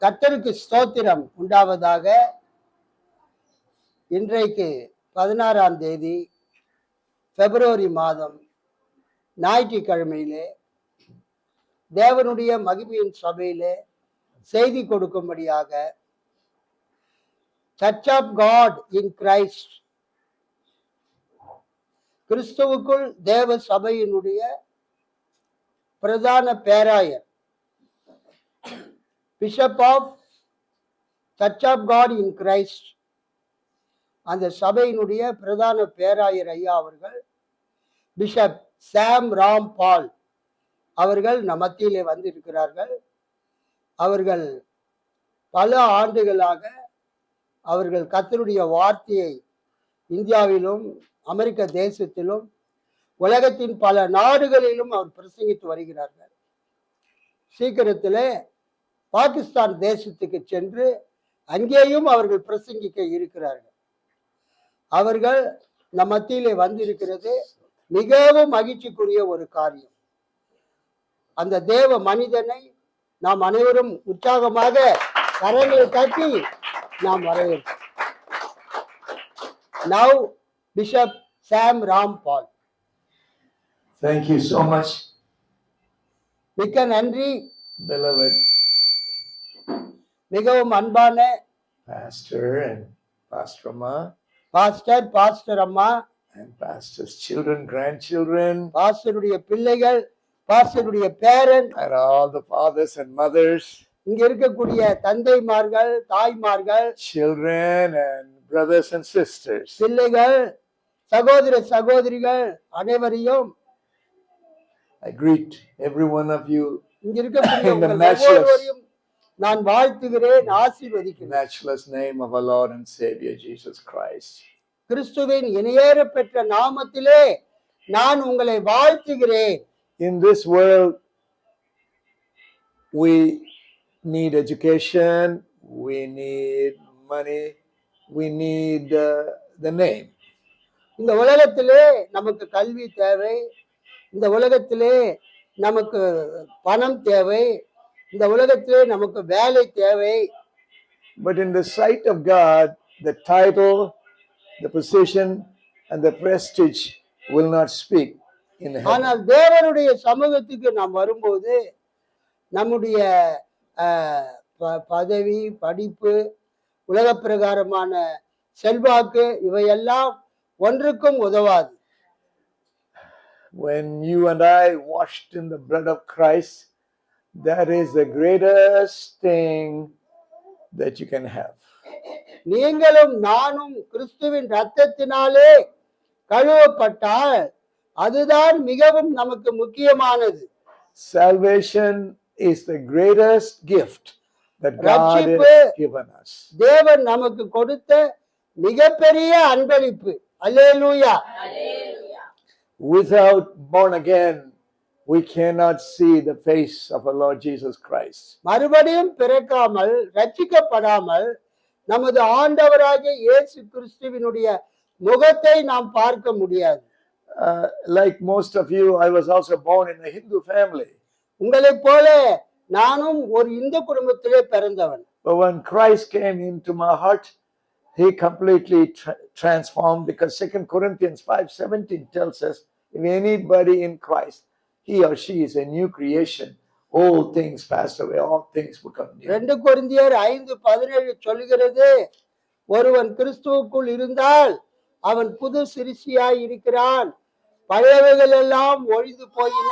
கர்த்தருக்கு ஸ்தோத்திரம் உண்டாவதாக. இன்றைக்கு 16ஆம் தேதி பிப்ரவரி மாதம் ஞாயிற்றுக்கிழமையிலே தேவனுடைய மகிமையின் சபையிலே செய்தி கொடுக்கும்படியாக church of God in Christ, கிறிஸ்துவுக்குள் தேவ சபையினுடைய பிரதான பேராயர், bishop of church of God in Christ, அந்த சபையினுடைய பிரதான பேராயர் ஐயா அவர்கள் பிஷப் சாம் ராம் பால் அவர்கள் நம் மத்தியிலே வந்திருக்கிறார்கள். அவர்கள் பல ஆண்டுகளாக அவர்கள் கர்த்தருடைய வார்த்தையை இந்தியாவிலும் அமெரிக்க தேசத்திலும் உலகத்தின் பல நாடுகளிலும் அவர் பிரசங்கித்து வருகிறார்கள். சீக்கிரத்திலே பாகிஸ்தான் தேசத்துக்கு சென்று அங்கேயும் அவர்கள் பிரசங்கிக்க இருக்கிறார்கள். அவர்கள் நம் மத்தியிலே வந்திருக்கிறது மிகவும் மகிழ்ச்சிக்குரிய ஒரு காரியம். அந்த தேவ மனிதனை நாம் அனைவரும் உற்சாகமாக கரங்களை தட்டி நாம் வரவேற்போம். Now Bishop Sam Ram Paul. Thank you so much, மிக்க நன்றி beloved மிகவும் அன்பான Pastor and Pastor Amma pastor அம்மா, and Pastor's children, grandchildren, பாஸ்டருடைய பிள்ளைகள், பாஸ்டருடைய பேரன், and all the fathers and mothers, இங்க இருக்கக்கூடிய தந்தைமார்கள், தாய்மார்கள், children and brothers and sisters. பிள்ளைகள், சகோதர சகோதரிகள் அனைவரையும் I greet every one of you இங்க இருக்கக்கூடிய in the உங்கள் ஒவ்வொருவரையும் நான் வாழ்த்துகிறேன், ஆசீர்வதிக்கிறேன். matchless name of our Lord and Savior Jesus Christ. கிறிஸ்துவின் இணையேற பெற்ற நாமத்திலே நான் உங்களை வாழ்த்துகிறேன். In this world, we need education, we need money, we need the name. இந்த உலகத்திலே நமக்கு கல்வி தேவை, இந்த உலகத்திலே நமக்கு பணம் தேவை, இந்த உலகத்திலே நமக்கு வேலை தேவை. But in the sight of God, the title, the position and the prestige will not speak in heaven. ஆனால் தேவனுடைய சமூகத்துக்கு நாம் வரும்போது நம்முடைய பதவி, படிப்பு, உலக பிரகாரமான செல்வாக்கு இவையெல்லாம் ஒன்றுக்கும் உதவாது. When you and I washed in the blood of Christ, that is the greatest thing that you can have. நீங்களும் நானும் கிறிஸ்துவின் இரத்தத்தினாலே கழுவப்பட்டால் அதுதான் மிகவும் நமக்கு முக்கியமானது. Salvation is the greatest gift that God has given us. தேவன் நமக்கு கொடுத்த மிகப்பெரிய அன்பளிப்பு. அல்லேலூயா. Without born again, we cannot see the face of our Lord Jesus Christ. மறுபடியும் பிறக்காமல் ரட்சிக்கப்படாமல் நமது ஆண்டவராகிய இயேசு கிறிஸ்துவினுடைய முகத்தை நாம் பார்க்க முடியாது. Like most of you, I was also born in a Hindu family. உங்களைப் போல நானும் ஒரு இந்து குடும்பத்திலே பிறந்தவன். But when Christ came into my heart, he completely transformed, because 2 Corinthians 5:17 tells us, if anybody in Christ, he or she is a new creation. All things pass away, all things become new. 2 கொரிந்தியர் 5:17 சொல்கிறது, ஒருவன் கிறிஸ்துவுக்குள் இருந்தால் அவன் புது சிருஷ்டியாய் இருக்கிறான், பழையவைகள் எல்லாம் ஒழிந்து போயின,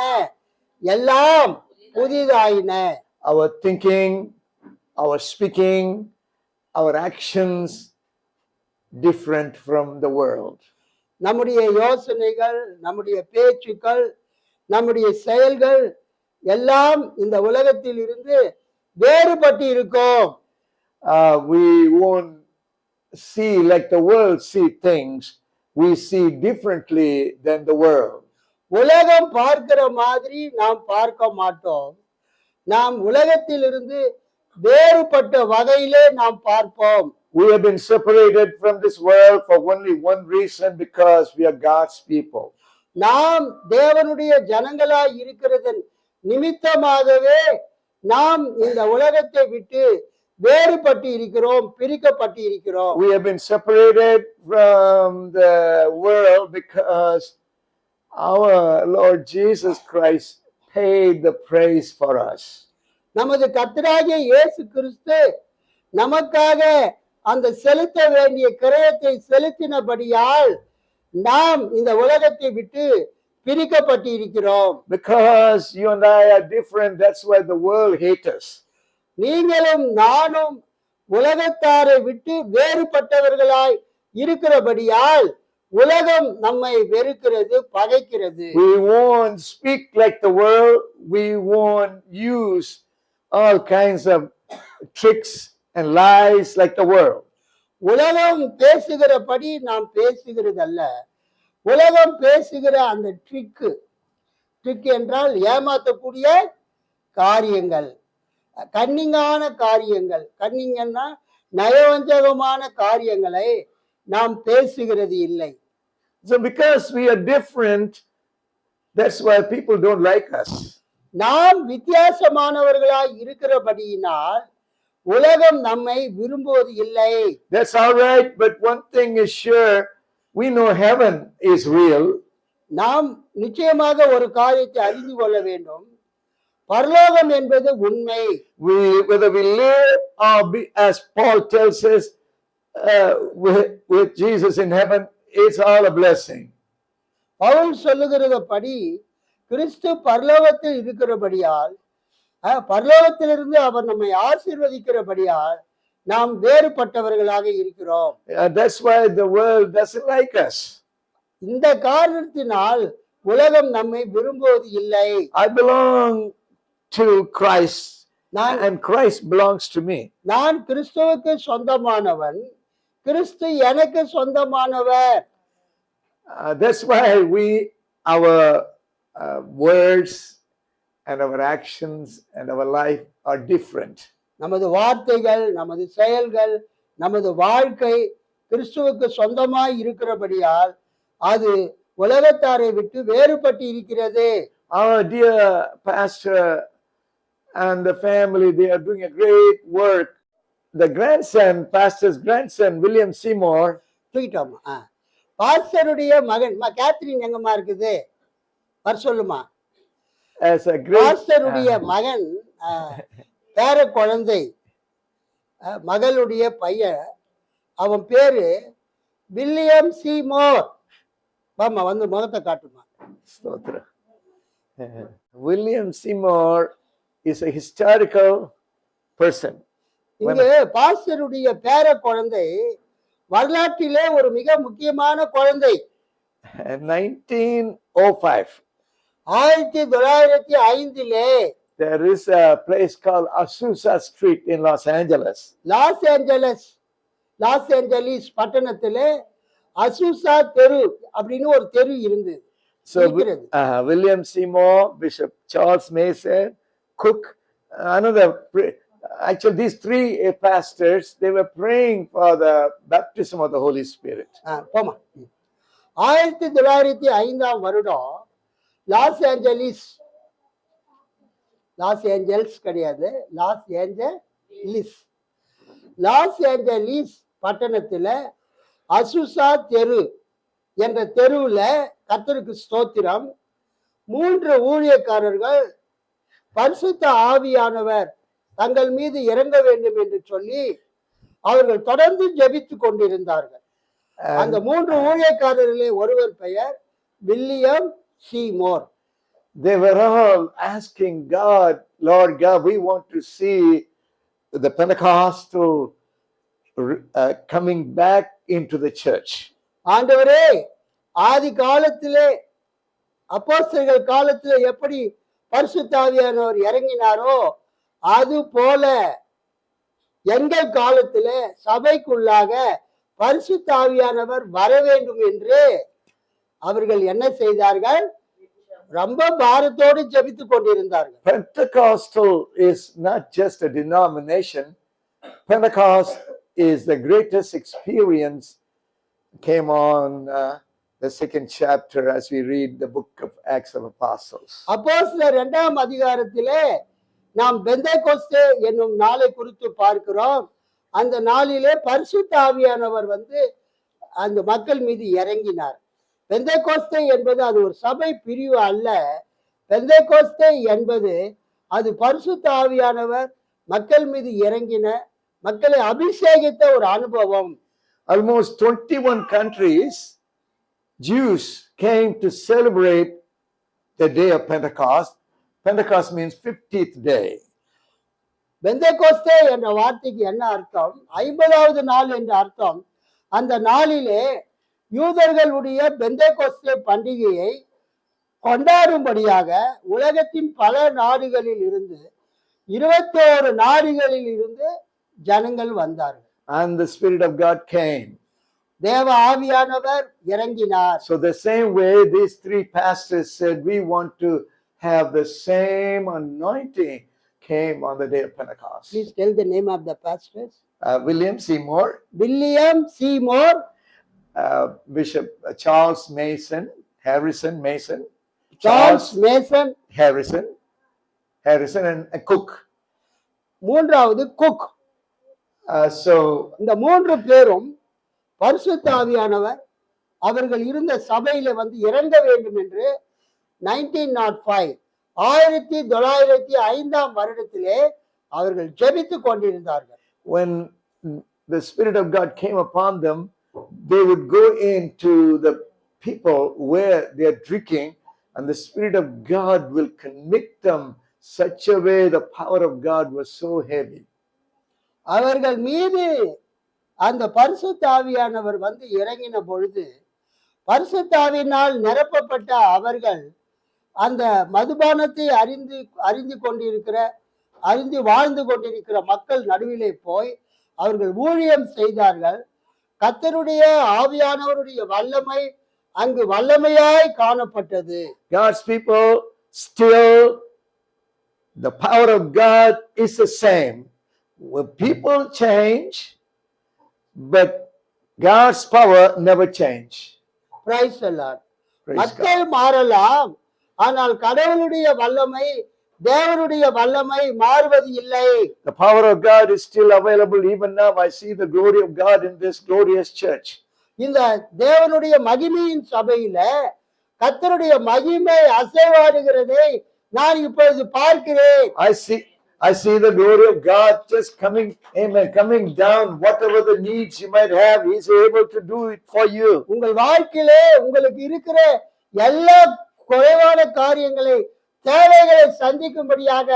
எல்லாம் புதிதாயின. Our thinking, our speaking, our actions different from the world. நம்முடைய யோசனைகள், நம்முடைய பேச்சுக்கள், நம்முடைய செயல்கள் எல்லாம் இந்த உலகத்தில் இருந்து வேறுபட்டு இருக்கும். We won't see like the world see things. We see differently than the world. உலகம் பார்க்கிற மாதிரி நாம் பார்க்க மாட்டோம். நாம் உலகத்தில் இருந்து வேறுபட்ட வகையிலே நாம் பார்ப்போம். We have been separated from this world for only one reason, because we are God's people. நாம் தேவனுடைய ஜனங்களாய் இருக்கிறதன் நிமித்தமாகவே நாம் இந்த உலகத்தை விட்டு வேறுபட்டு இருக்கிறோம், பிரிக்கப்பட்டு இருக்கிறோம். We have been separated from the world because our Lord Jesus Christ paid the price for us. நமது கர்த்தராகிய இயேசு கிறிஸ்து நமக்காக அந்த செலுத்த வேண்டிய கிரயத்தை செலுத்தினபடியால் நாம் இந்த உலகத்தை விட்டு பிரிக்கப்பட்டு இருக்கிறோம். Because you and I are different, that's why the world hates us. நீங்களும் நானும் உலகத்தாரை விட்டு வேறுபட்டவர்களாய் இருக்கிறபடியால் உலகம் நம்மை வெறுக்கிறது, பகைக்கிறது. We won't speak like the world. We won't use all kinds of tricks and lies like the world. உலகம் பேசுகிறபடி நாம் பேசுகிறதல்ல. உலகம் பேசுகிற அந்த ட்ரிக் என்றால் ஏமாற்றக்கூடிய காரியங்கள், கன்னிங்கான காரியங்கள், கன்னிங்கன்னா நயவஞ்சகமான காரியங்களை நாம் பேசுகிறது இல்லை. So because we are different, that's why people don't like us. நாம் வித்தியாசமானவர்களாய் இருக்கிறபடியினால் உலகம் நம்மை விரும்புவது இல்லை. That's all right, but one thing is sure, we know heaven is real. நாம் நிச்சயமாக ஒரு காரியத்தை அறிந்து கொள்ள வேண்டும், பரலோகம் என்பது உண்மை. Whether we live or be, as Paul tells us, with Jesus in heaven, it's all a blessing. Pavul சொல்லுகிறபடி கிறிஸ்து பரலோகத்தில் இருக்கிறபடியால், பரலோகத்திலிருந்து அவர் நம்மை ஆசீர்வதிக்கிறபடியால் நாம் வேறுபட்டவர்களாக இருக்கிறோம். That's why the world doesn't like us. இந்த காரணத்தினால் உலகம் நம்மை விரும்புவது இல்லை. I belong to Christ நான் and Christ belongs to me. நான் கிறிஸ்துவுக்கு சொந்தமானவன், கிறிஸ்து எனக்கு சொந்தமானவர். That's why our words and our actions and our life are different. நமது வார்த்தைகள், நமது செயல்கள், நமது வாழ்க்கை கிறிஸ்துவுக்கு சொந்தமாய் இருக்கிறபடியால் அது உலகத்தாரை விட்டு வேறுபட்டு இருக்கிறது. Our dear pastor and the family, they are doing a great work. The pastor's grandson, William Seymour, தூக்கிட்டோம். பாஸ்டருடைய மகன் கேத்ரின் எங்கம்மா இருக்குது, வர சொல்லுமா. as a great பாஸ்டருடைய மகன், பேர குழந்தை, மகளுடைய பையன், அவன் பேரு வில்லியம் சீமோர். வாமா வந்து முகத்தை காட்டுமா. Stotra. William Seymour is a historical person. இங்க பாஸ்டருடைய பேர குழந்தை வரலாற்றிலே ஒரு மிக முக்கியமான குழந்தை. 1905. 1905 there is a place called Azusa Street in Los Angeles. Loss Angeles பட்டணத்திலே அசூசா தெரு அப்படின்னு ஒரு தெரு இருந்தது. So William Seymour, Bishop Charles Mason, Cook, actually these three pastors, they were praying for the baptism of the Holy Spirit. போமா. 1905 Los Angeles கிடையாது, loss Angeles பட்டணத்துல Azusa தெரு என்ற தெருவுல கர்த்தருக்கு ஸ்தோத்திரம், 3 ஊழியக்காரர்கள் பரிசுத்த ஆவியானவர் தங்கள் மீது இறங்க வேண்டும் என்று சொல்லி அவர்கள் தொடர்ந்து ஜெபித்து கொண்டிருந்தார்கள். அந்த 3 ஊழியக்காரர்களே ஒருவர் பெயர் William Seymour. They were all asking God, Lord God, we want to see the Pentecostal coming back into the church. ஆண்டவரே, ஆதி காலத்திலே அப்போஸ்தலர்கள் காலத்திலே எப்படி பரிசுத்த ஆவியானவர் இறங்கினாரோ அது போல எங்கள் காலத்திலே சபைக்குள்ளாக பரிசுத்த ஆவியானவர் வர வேண்டும் என்று அவர்கள் என்ன செய்தார்கள்? ரொம்ப பாரத்தோடு ஜெபித்துக் கொண்டிருந்தார்கள். Pentecostal is not just a denomination. Pentecost is the greatest experience. Came on the 2nd chapter as we read the book of Acts of Apostles. அப்போஸ்தலர் 2ஆம் அதிகாரத்திலே நாம் பெந்தேகோஸ்தே என்னும் நாளை குறித்து பார்க்கிறோம். அந்த நாளிலே பரிசுத்த ஆவியானவர் அந்த மக்கள் மீது இறங்கினார். பெந்தேகோஸ்தே என்பது அது ஒரு சபை பிரிவு அல்ல. பெந்தேகோஸ்தே என்பது அது பரிசுத்த ஆவியானவர் மக்கள் மீது இறங்கின, மக்களை அபிஷேகித்த ஒரு அனுபவம். Almost 21 countries, Jews came to celebrate the day of Pentecost. Pentecost means 50th day. Pentecost என்ற வார்த்தைக்கு என்ன அர்த்தம்? 50வது நாள் என்ற அர்த்தம். அந்த நாளிலே யூதர்களுடைய பெந்தேகோஸ்தே பண்டிகையை கொண்டாடும்படியாக உலகத்தின் பல நாடுகளில் இருந்து 21 நாடுகளில் இருந்து ஜனங்கள் வந்தார்கள். And the Spirit of God came. தேவ ஆவியானவர் இறங்கினார். So the same way these three pastors said, we want to have the same anointing, came on the day of Pentecost. Please tell the name of the pastors. William Seymour, William Seymour, Bishop Charles Mason, Harrison Mason, Charles Mason, Harrison, and Cook. மூன்றாவது cook. So இந்த மூன்று பேரும் பரிசுத்த ஆவியானவர் அவர்கள் இருந்த சபையில இறங்க வேண்டும் என்று 1905 1905 வருடத்திலே அவர்கள் ஜெபித்துக் கொண்டிருந்தார்கள். when the Spirit of God came upon them, they would go into the people where they are drinking, and the Spirit of God will convict them such a way. The power of God was so heavy. அவர்கள் மீது அந்த பரிசுத்த ஆவியானவர் இறங்கின பொழுது பரிசுத்த ஆவியினால் நிரப்பப்பட்ட அவர்கள் அந்த மதுபானத்தை அறிந்து வாழ்ந்து கொண்டிருக்கிற மக்கள் நடுவிலே போய் அவர்கள் ஊழியம் செய்தார்கள். கர்த்தருடைய ஆவியானவருடைய வல்லமை அங்கு வல்லமையாய் காணப்பட்டது. God's people still, the power of God is the same. When people change, but God's power never change. Praise the Lord. Praise மக்கள் God. மாறலாம், ஆனால் கடவுளுடைய வல்லமை தேவனுடைய வல்லமை மாறுவது இல்லை. The power of God is still available. Even now I see the glory of God in this glorious church. இந்த தேவனுடைய மகிமையின் சபையில கர்த்தருடைய மகிமை அசைவாடுகிறதை நான் இப்பொழுது பார்க்கிறேன். I see the glory of God just coming, amen, coming down. Whatever the needs you might have, He is able to do it for you. உங்கள் வாழ்க்கையிலே உங்களுக்கு இருக்கிற எல்லா குறைவான காரியங்களை தேவைகளை சந்திக்கும்படியாக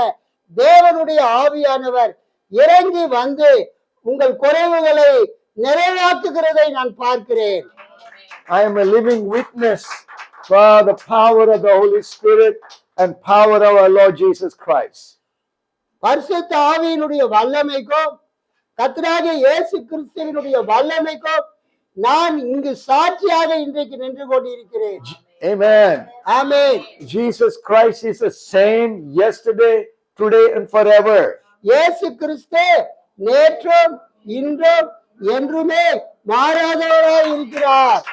தேவனுடைய ஆவியானவர் இறங்கி உங்கள் குறைவுகளை நிறைவாக்குகிறதை நான் பார்க்கிறேன். I am a living witness for the power of the Holy Spirit and power of our Lord Jesus Christ. பரிசுத்த ஆவியினுடைய வல்லமைக்கும் கர்த்தராகிய இயேசு கிறிஸ்துவினுடைய வல்லமைக்கும் நான் இங்கு சாட்சியாக இன்றைக்கு நின்று கொண்டிருக்கிறேன். Amen. Amen. Jesus Christ is the same yesterday, today and forever. இயேசு கிறிஸ்து நேற்றும் இன்றும் என்றுமே மாறாதவராய் இருக்கிறார்.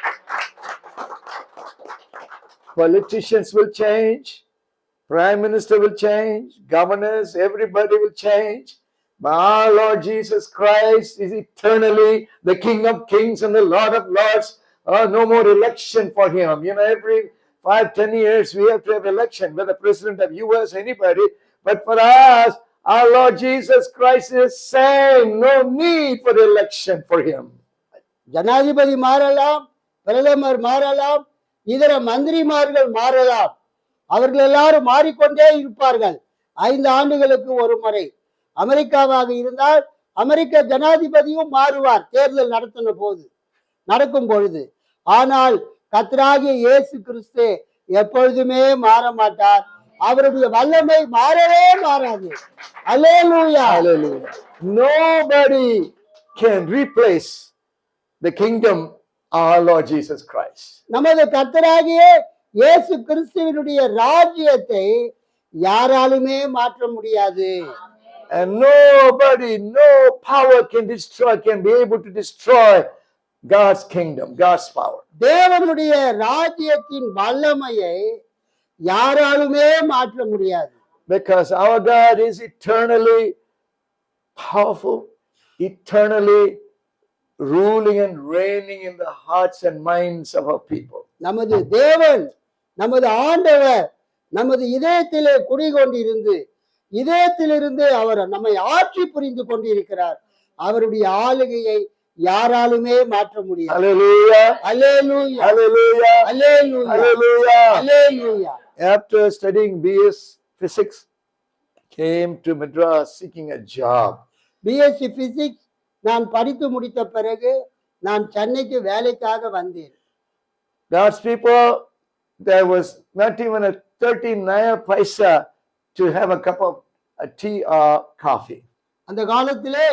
Politicians will change, Prime Minister will change, governors, everybody will change. But our Lord Jesus Christ is eternally the King of Kings and the Lord of Lords. No more election for Him. Every 5-10 years we have to have election, whether President of US, anybody. But for us, our Lord Jesus Christ is same. No need for election for Him. ஜனாதிபதி மாறலாம், பிரதமர் மாறலாம், இதர மந்திரிமார்கள் மாறலாம். அவர்கள் எல்லாரும் மாறிக்கொண்டே இருப்பார்கள். 5 ஆண்டுகளுக்கு ஒரு முறை. அமெரிக்காவாக இருந்தால் அமெரிக்க ஜனாதிபதியும் மாறுவார் தேர்தல் நடக்கும் பொழுது. ஆனால் கர்த்தராகிய இயேசு கிறிஸ்து எப்பொழுதுமே மாற மாட்டார். அவருடைய வல்லமை மாறவே மாறாது. அல்லேலூயா. Hallelujah. Nobody can replace the kingdom of our Lord Jesus Christ. நமது கர்த்தராகிய இயேசு கிறிஸ்துவினுடைய ராஜ்யத்தை யாராலுமே மாற்ற முடியாது. And nobody, no power can be able to destroy God's kingdom, God's power. தேவனுடைய ராஜ்யத்தின் வல்லமையை யாராலுமே மாற்ற முடியாது. Because our God is eternally powerful, eternally ruling and reigning in the hearts and minds of our people. நமது தேவன், நமது ஆண்டவர் நமது இதயத்திலே குடிகொண்டிருந்து இதயத்திலிருந்து அவர் நம்மை ஆட்சி புரிந்து கொண்டிருக்கிறார். அவருடைய ஆளுகையை யாராலுமே மாற்ற முடியாது. Hallelujah. Hallelujah, Hallelujah. Hallelujah, Hallelujah. Hallelujah. After studying BS Physics, came to Madras seeking a job. BSc physics நான் படித்து முடித்த பிறகு நான் சென்னைக்கு வேலைக்காக வந்தேன். God's people, there was not even a 39 paisa to have a cup of a tea or coffee. அந்த காலத்திலே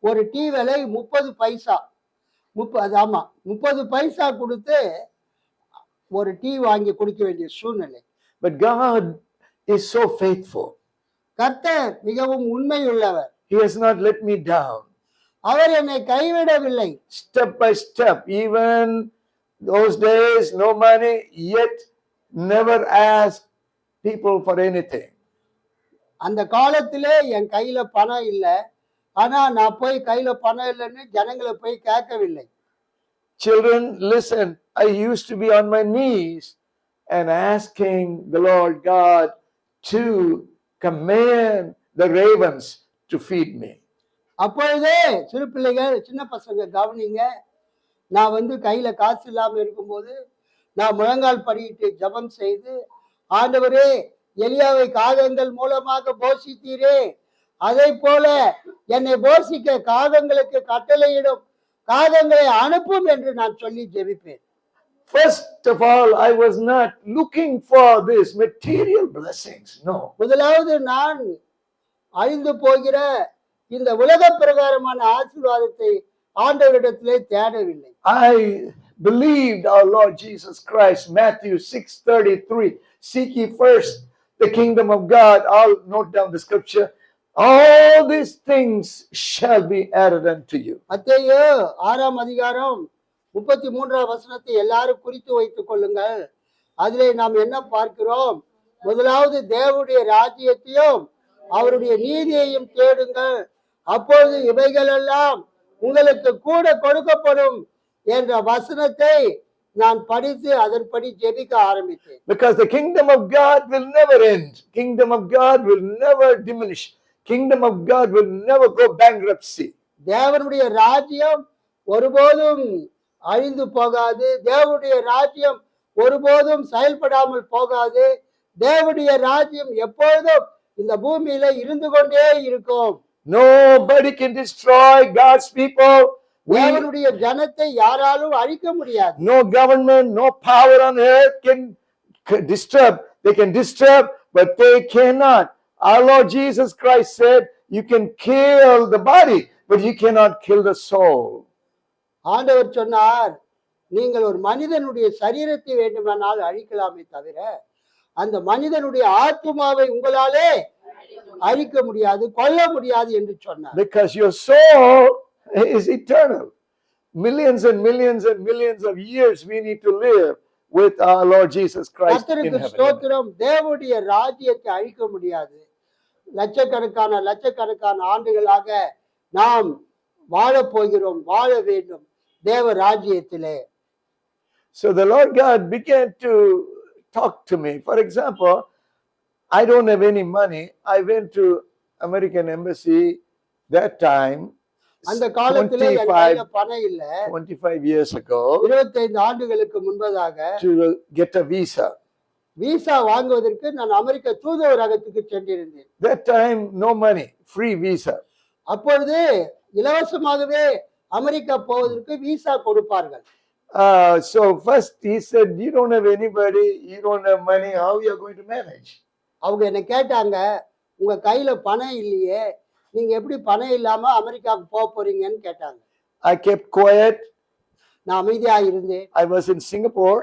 ஒரு டீ விலை 30 பைசா. 30 பைசா கொடுத்து ஒரு டீ வாங்கி குடிக்க வேண்டிய சூழ்நிலை. But God is so faithful. கர்த்தர் மிகவும் உண்மையுள்ளவர். He has not let me down. அவர் என்னை கைவிடவில்லை. Step by step, even those days, no money, yet never asked people for anything. அந்த காலத்திலே என் கையில பணம் இல்லை. ஆனா நான் போய் கையில பணம் இல்லைன்னு ஜனங்களை போய் கேட்கவில்லை. Children, listen, I used to be on my knees and asking the Lord God to command the ravens to feed me. அப்பொழுதே சிறு பிள்ளைகள், சின்ன பசங்க கவனிங்க, நான் கையில காசு இல்லாம இருக்கும்போது நான் முழங்கால் படியிட்டு ஜெபம் செய்து, ஆண்டவரே எலியாவை காகங்கள் மூலமாக போஷித்தீரே, அதை போல என்னை போஷிக்க காகங்களுக்கு கட்டளையிடும், காகங்களை அனுப்பும் என்று நான் சொல்லி ஜெபிப்பேன். First of all, I was not looking for this material blessings. No. முதலாவது நான் அழிந்து போகிற இந்த உலக பிரகாரமான ஆசீர்வாதத்தை ஆண்டவரிடத்திலே தேடவில்லை. I believed our Lord Jesus Christ, Matthew 6:33, seek ye first the kingdom of God. I'll note down the scripture. All these things shall be added unto you. மத்தேயு 6ஆம் அதிகாரம் 33ஆம் வசனத்தை எல்லாரும் குறித்து வைத்துக் கொள்ளுங்கள். அதிலே நாம் என்ன பார்க்கிறோம்? முதலாவது தேவனுடைய ராஜ்யத்தையும் அவருடைய நீதியையும் தேடுங்கள், அப்பொழுது இவைகளெல்லாம் உங்களுக்கு கூட கொடுக்கப்படும் என்ற வசனத்தை நான் படித்து அதன்படி ஜெபிக்க ஆரம்பித்தேன். Because the kingdom of God will never end. Kingdom of God will never diminish. Kingdom of God will never go bankruptcy. தேவனுடைய ராஜ்யம் ஒருபோதும் அழிந்து போகாது. தேவனுடைய ராஜ்யம் ஒருபோதும் செயல்படாமல் போகாது. தேவனுடைய ராஜ்யம் எப்பொழுதும் இந்த பூமியில இருந்து கொண்டே இருக்கும். Nobody can destroy God's people. தேவனுடைய ஜனத்தை யாராலும் அழிக்க முடியாது. No government, no power on earth can disturb. They can disturb, but they cannot. Our Lord Jesus Christ said, you can kill the body, but you cannot kill the soul. ஆண்டவர் சொன்னார், நீங்கள் ஒரு மனிதனுடைய சரீரத்தை வேண்டுமானால் அழிக்கலாமே தவிர அந்த மனிதனுடைய ஆத்மாவை உங்களாலே அழிக்க முடியாது, கொல்ல முடியாது என்று சொன்னார். Because your soul is eternal. Millions and millions and millions of years we need to live with our Lord Jesus Christ in கர்த்தருக்கு heaven. ஸ்தோத்திரம். தேவனுடைய ராஜ்யத்தை அழிக்க முடியாது. லட்சக்கணக்கான ஆண்டுகளாக நாம் வாழ போகிறோம், வாழ வேண்டும் தேவ ராஜ்யத்திலே. So the Lord God began to talk to me. For example, I don't have any money. I went to American Embassy that time, அந்த காலத்திலே என் கையில பணம் இல்ல. 25 years ago, 25 ஆண்டுகளுக்கு முன்பதாக to get a visa. Visa வாங்குவதற்கு நான் அமெரிக்க தூதரகத்துக்கு சென்றிருந்தேன். That time, no money, free visa. அப்பொழுது இலவசமாகவே அமெரிக்கா போவதற்கு விசா கொடுப்பார்கள். So first he said, you don't have anybody, you don't have money, how you are going to manage? அவங்க என்ன கேட்டாங்க, உங்க கையில பணம் இல்லையே, நீங்க எப்படி பணம் இல்லாம அமெரிக்காவுக்கு போக போறீங்கன்னு கேட்டாங்க. I kept quiet. நான் அமைதியா இருந்தேன். I was in Singapore.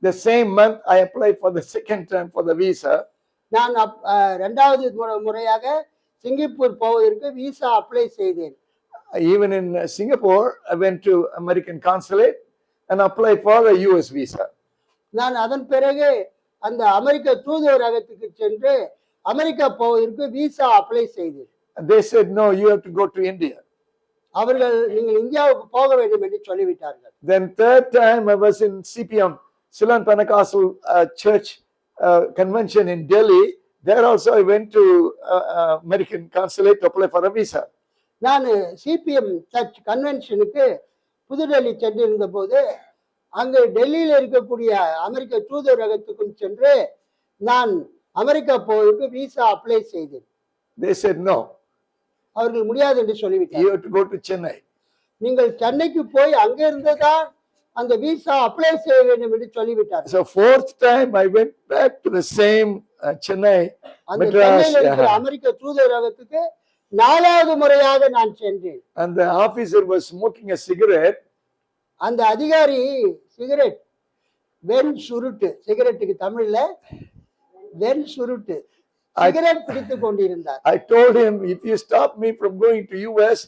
The same month I applied for the second time for the visa. நான் இரண்டாவது முறையாக சிங்கப்பூர் போவதற்கு விசா அப்ளை செய்தேன். Even in Singapore, I went to American consulate and applied for the US visa. நான் அதன் பிறகு அந்த அமெரிக்க தூதரகத்துக்கு சென்று அமெரிக்கா போவதற்கு விசா அப்ளை செய்தேன். They said, no, you have to go to India. அவர்கள் நீங்கள் இந்தியாவுக்கு போக வேண்டும் என்று சொல்லிவிட்டார்கள். Then third time I was in CPM, Ceylon Pentecostal Church convention in Delhi. There also I went to American consulate to apply for a visa. நான் CPM search கன்வென்ஷனுக்கு புதுடெல்லி சென்றிருந்த போது அங்கு டெல்லியில் இருக்கக்கூடிய அமெரிக்க தூதரகத்துக்கும் சென்று நான் அமெரிக்கா போவதற்கு விசா அப்ளை செய்தேன். They said, no, அவர்கள் முடியாது என்று you சொல்லிவிட்டார்கள். have to go to Chennai. நீங்கள் சென்னைக்கு போய் அங்க இருந்துதான் அந்த விசா அப்ளை செய்ய வேண்டும் என்று சொல்லிவிட்டார்கள். So fourth time I went back to the same Chennai, அந்த Madras, சென்னையில் இருக்கிற அமெரிக்க தூதரகத்துக்கு 4வது முறையாக நான் சென்றேன். and the officer was smoking a cigarette. அந்த அதிகாரி சிகரெட் வெண் சுருட்டு, சிகரெட்டுக்கு தமிழ்ல வெண் சுருட்டு சிகரெட் பிடித்துக் கொண்டிருந்தார். I told him, if you stop me from going to US,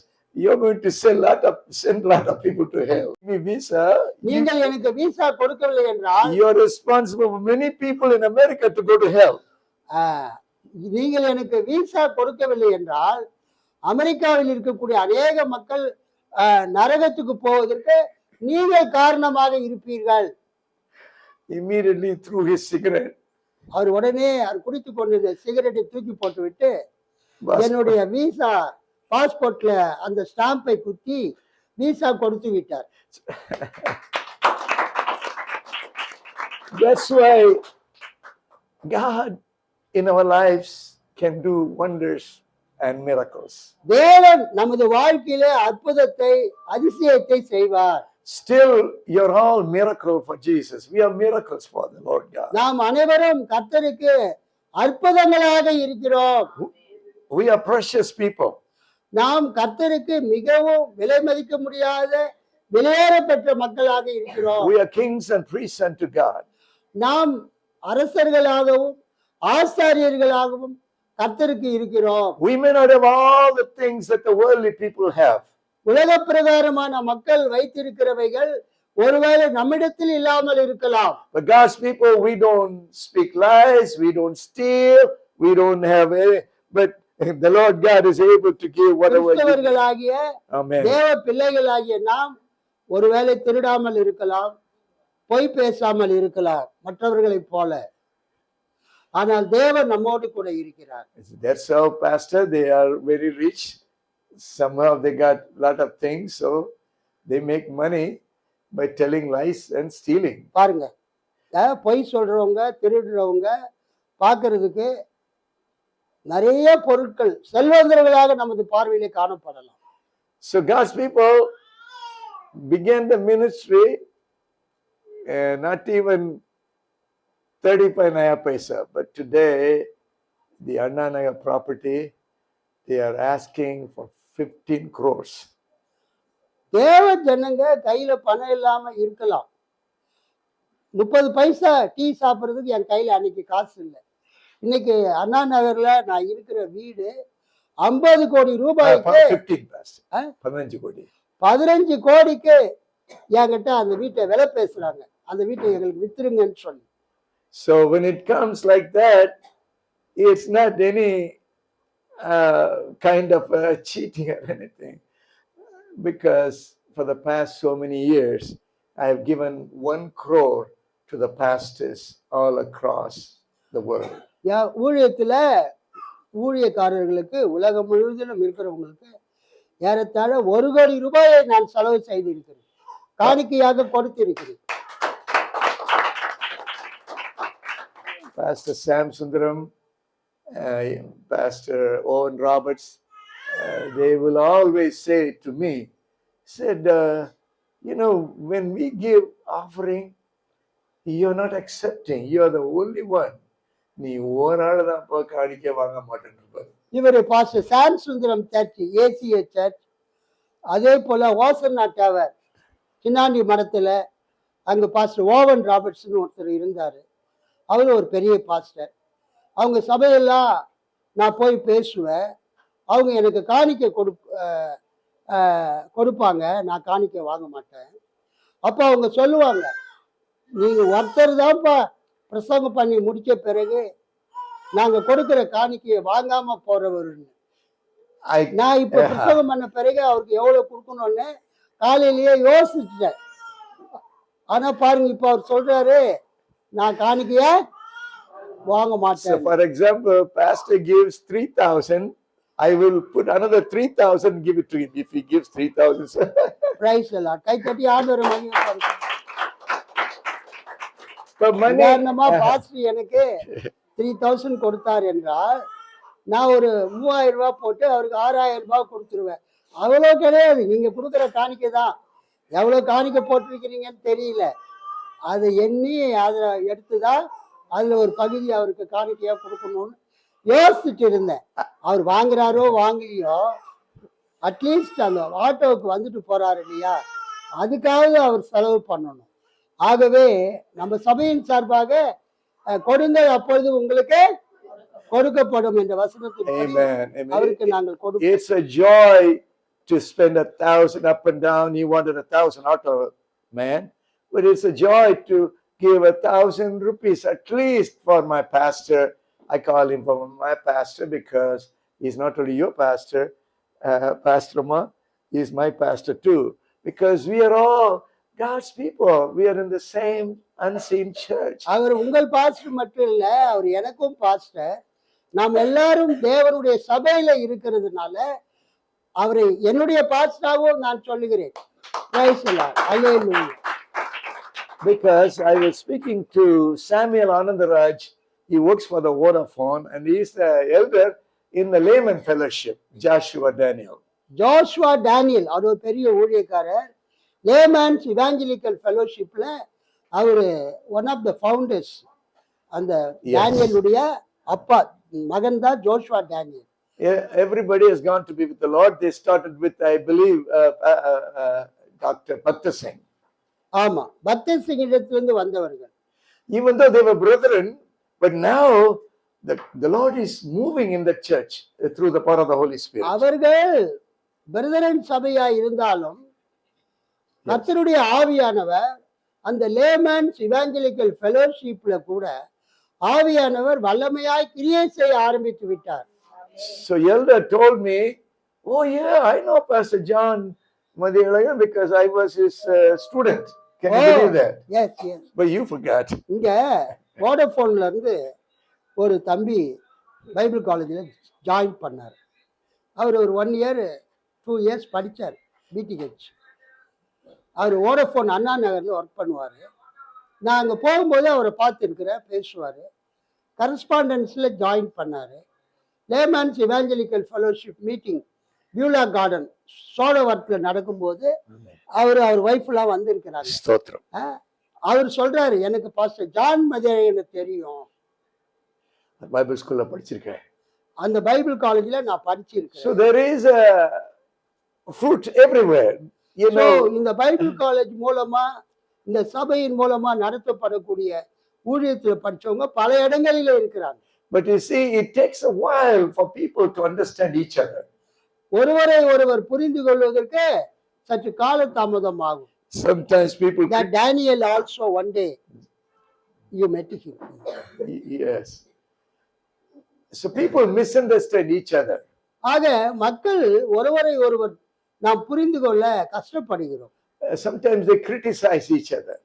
you're going to send lot of people to hell. Give me visa. நீங்கள் எனக்கு விசா கொடுக்கவில்லை என்றால் You're responsible for many people in America to go to hell. நீங்கள் எனக்கு visa கொடுக்கவில்லை என்றால் அமெரிக்காவில் இருக்கக்கூடிய அநேக மக்கள் நரகத்துக்கு போவதற்கு நீங்கள் காரணமாக இருப்பீர்கள். Immediately threw his cigarette. அவர் உடனே அவர் குடித்துக் கொண்டிருந்த சிகரெட்டை தூக்கி போட்டு விட்டு என்னுடைய விசா பாஸ்போர்ட்ல அந்த ஸ்டாம்பை குத்தி விசா கொடுத்து விட்டார். That's why God in our lives can do wonders and miracles. தேவன் நமது வாழ்க்கையிலே அற்புதத்தை அதிசயத்தை செய்வார். Still, you're all miracle for Jesus. We are miracles for the Lord God. நாம் அனைவரும் கர்த்தருக்கு அற்புதங்களாக இருக்கிறோம். We are precious people. நாம் கர்த்தருக்கு மிகவும் விலை மதிக்க முடியாத விலையேற பெற்ற மக்களாக இருக்கிறோம். We are kings and priests unto God. நாம் அரசர்களாகவும் ஆசாரியர்களாகவும் கர்த்தருக்கு இருக்கிறோம். We may not have all the things that the worldly people have. உலக பிரகாரமான மக்கள் வைத்திருக்கிறவைகள் ஒருவேளை நம்மிடத்தில் இல்லாமல் இருக்கலாம். But God's people, we don't speak lies, we don't steal, we don't have any, but the Lord God is able to give whatever. கிறிஸ்தவர்களாகிய Amen. தேவ பிள்ளைகளாகிய நாம் ஒருவேளை திருடாமல் இருக்கலாம், பொய் பேசாமல் இருக்கலாம் மற்றவர்களைப் போல. ஆனால் தேவன் நம்மோடு கூட இருக்கிறார். That's how, Pastor, they are very rich. Somehow they got a lot of things, so they make money by telling lies and stealing. பாருங்க, பொய் சொல்றவங்க திருடுறவங்க பார்க்கிறதுக்கு நிறைய பொருட்கள் செல்வந்தர்களாக நமது பார்வையிலே காணப்படலாம். So God's people began the ministry, not even 35 naya paisa, but today the Anna Nagar property, they are asking for 15 crores. தேவ ஜனங்க கையில பணம் இல்லாம இருக்கலாம். 30 பைசா டீ சாப்பிட்றதுக்கு என் கையில அன்னைக்கு காசு இல்லை. இன்னைக்கு அண்ணா நகர்ல நான் இருக்கிற வீடு 50 கோடி ரூபாய்க்கு 15 கோடி 15 கோடிக்கு என்கிட்ட அந்த வீட்டை விலை பேசுறாங்க. அந்த வீட்டை எங்களுக்கு வித்துருங்கன்னு சொல்லி. So when it comes like that, it's not any kind of cheating or anything, because for the past so many years I have given 1 crore to the pastors all across the world. ஊழியத்துல ஊழியக்காரர்களுக்கு உலகம் முழுவதிலும் இருக்கிறவங்களுக்கு ஏறத்தாழ 1 கோடி ரூபாயை நான் செலவு செய்திருக்கிறேன், காணிக்கையாக கொடுத்திருக்கிறேன். Pastor Sam Sundaram, Pastor Owen Roberts, they will always say to me, said, when we give offering, you're not accepting. You're the only one. நீ ஓராள் தான் போய் காணிக்க வாங்க மாட்டேன்னு. இவர் pastor Sam Sundaram church, ACA church, அதே போல ஓசன்னா டவர் சின்னாண்டி மரத்துல அங்க பாஸ்டர் ஓவன் ராபர்ட்ஸ்னு ஒருத்தர் இருந்தாரு. அவர் ஒரு பெரிய பாஸ்டர். அவங்க சபையெல்லாம் நான் போய் பேசுவேன். அவங்க எனக்கு காணிக்க கொடுப்பாங்க, நான் காணிக்க வாங்க மாட்டேன். அப்போ அவங்க சொல்லுவாங்க, நீங்க ஒருத்தர் தான்ப்பா பிரசங்கம் பண்ணி முடிச்ச பிறகு நாங்க கொடுக்கிற காணிக்கையை வாங்காம போறவர். I நான் இப்ப பிரசங்கம் பண்ண பிறகு அவருக்கு எவ்வளவு கொடுக்கணும்னு காலையிலேயே யோசிச்சுட்டேன். ஆனா பாருங்க, இப்ப அவர் சொல்றாரு, நான் காணிக்கைய வாங்க so மாட்டேன். for example, pastor gives 3,000, I will put another 3,000 and give it to him if he gives 3,000. Price எல்லாம் கை தட்டி ஆண்டவரை மகிமைப்படுத்துங்க. But money, உதாரணமா பாஸ்டர் எனக்கு 3000 கொடுத்தார் என்றால் நான் ஒரு 3000 ரூபாய் போட்டு அவருக்கு 6000 ரூபாய் கொடுத்துருவேன். அவ்வளோ கிடையாது, நீங்க கொடுக்குற காணிக்கை தான். எவ்வளவு காணிக்கை போட்டிருக்கிறீங்கன்னு தெரியல, அதை எண்ணி அதை எடுத்துதான் அதுல ஒரு பகுதி அவருக்கு காணிக்கையா கொடுக்கணும்னு யோசிச்சுட்டு இருந்தேன். அவர் வாங்குறாரோ வாங்கலையோ, அட்லீஸ்ட் அந்த ஆட்டோவுக்கு வந்துட்டு போறாரு இல்லையா, அதுக்காக அவர் செலவு பண்ணணும். ஆகவே நம்ம சபையின் சார்பாக கொடுங்கள், அப்பொழுது உங்களுக்கு கொடுக்கப்படும் என்ற வசனத்தின் amen, amen. அவருக்கு நாங்கள் கொடுப்போம். It's a joy to spend 1,000 up and down. You wanted 1,000 auto, man, but it's a joy to give 1,000 rupees at least for my pastor. I call him for my pastor because he's not only your pastor, Pastor Ma, he's my pastor too. Because we are all God's people. We are in the same unseen church. அவர் உங்கள் pastor மட்டும் இல்ல, அவர் எனக்கும் pastor. நாம் எல்லாரும் தேவனுடைய சபையில இருக்கிறதுனால அவரை என்னுடைய பாஸ்டராகவும் நான் சொல்லுகிறேன். Praise the Lord. Hallelujah. Because I was speaking to Samuel Anandaraj. He works for the Vodafone and he is the elder in the layman fellowship, Joshua Daniel. Joshua Daniel அவர் ஒரு பெரிய ஊழியக்காரர். லேமன்ஸ் இவாஞ்சலிக்கல் ஃபெலோஷிப்ல அவரு one of the founders. அந்த டேனியலுடைய அப்பா மகன் தான் Joshua Daniel. Everybody has gone to be with the Lord. They started with, I believe, Dr. Bhakta Singh. ஆமா, பக்தர் சிங் இடத்திலிருந்து வந்தவர்கள். Even though they were brethren, but now the Lord is moving in the church through the power of the Holy Spirit. அவர்கள் brethren சபையா இருந்தாலும் கர்த்தருடைய ஆவியானவர் அந்த layman's evangelical ஃபெலோஷிப்ல கூட ஆவியானவர் வல்லமையாய் கிரியை செய்ய ஆரம்பித்து விட்டார். So elder told me, oh yeah, I know Pastor John Madhyalayan because I was his student. Can you believe that? Yes, yes. But you forgot. இங்க வோடஃபோன்ல இருந்து ஒரு தம்பி பைபிள் காலேஜில் ஜாயின் பண்ணார். அவர் ஒரு 1 இயர் 2 இயர்ஸ் படித்தார் பிடிஹெச். அவர் வோடஃபோன் அண்ணா நகரில் ஒர்க் பண்ணுவார். நான் அங்கே போகும்போது அவரை பார்த்துருக்கிறேன், பேசுவார். கரஸ்பாண்டன்ஸில் ஜாயின் பண்ணார். Layman's Evangelical Fellowship meeting Beulah Garden சோழவரத்தில் நடக்கும்போது அவர் ஒய்ஃப்லாம் வந்திருக்கிறாங்க. அவர் சொல்றாரு, எனக்கு பாஸ்டர் ஜான் மதேயனை தெரியும், பைபிள் ஸ்கூல்ல படிச்சிருக்கேன், அந்த பைபிள் காலேஜ்ல நான் படிச்சிருக்கேன். So there is a fruit everywhere, you know. இந்த பைபிள் காலேஜ் மூலமா, இந்த சபையின் மூலமா நடத்தப்படக்கூடிய ஊழியத்தில் படிச்சவங்க பல இடங்களில இருக்கிறாங்க. But you see, it takes a while for people to understand each other. ஒருவரை ஒருவர் புரிந்து கொள்வதற்கு சற்று கால தாமதம் ஆகும். Sometimes people That Daniel also one day you met him. Yes. So people misunderstand each other. ஆக மக்கள் ஒருவரை ஒருவர் நாம் புரிந்து கொள்ள கஷ்டப்படுகிறோம். Sometimes they criticize each other.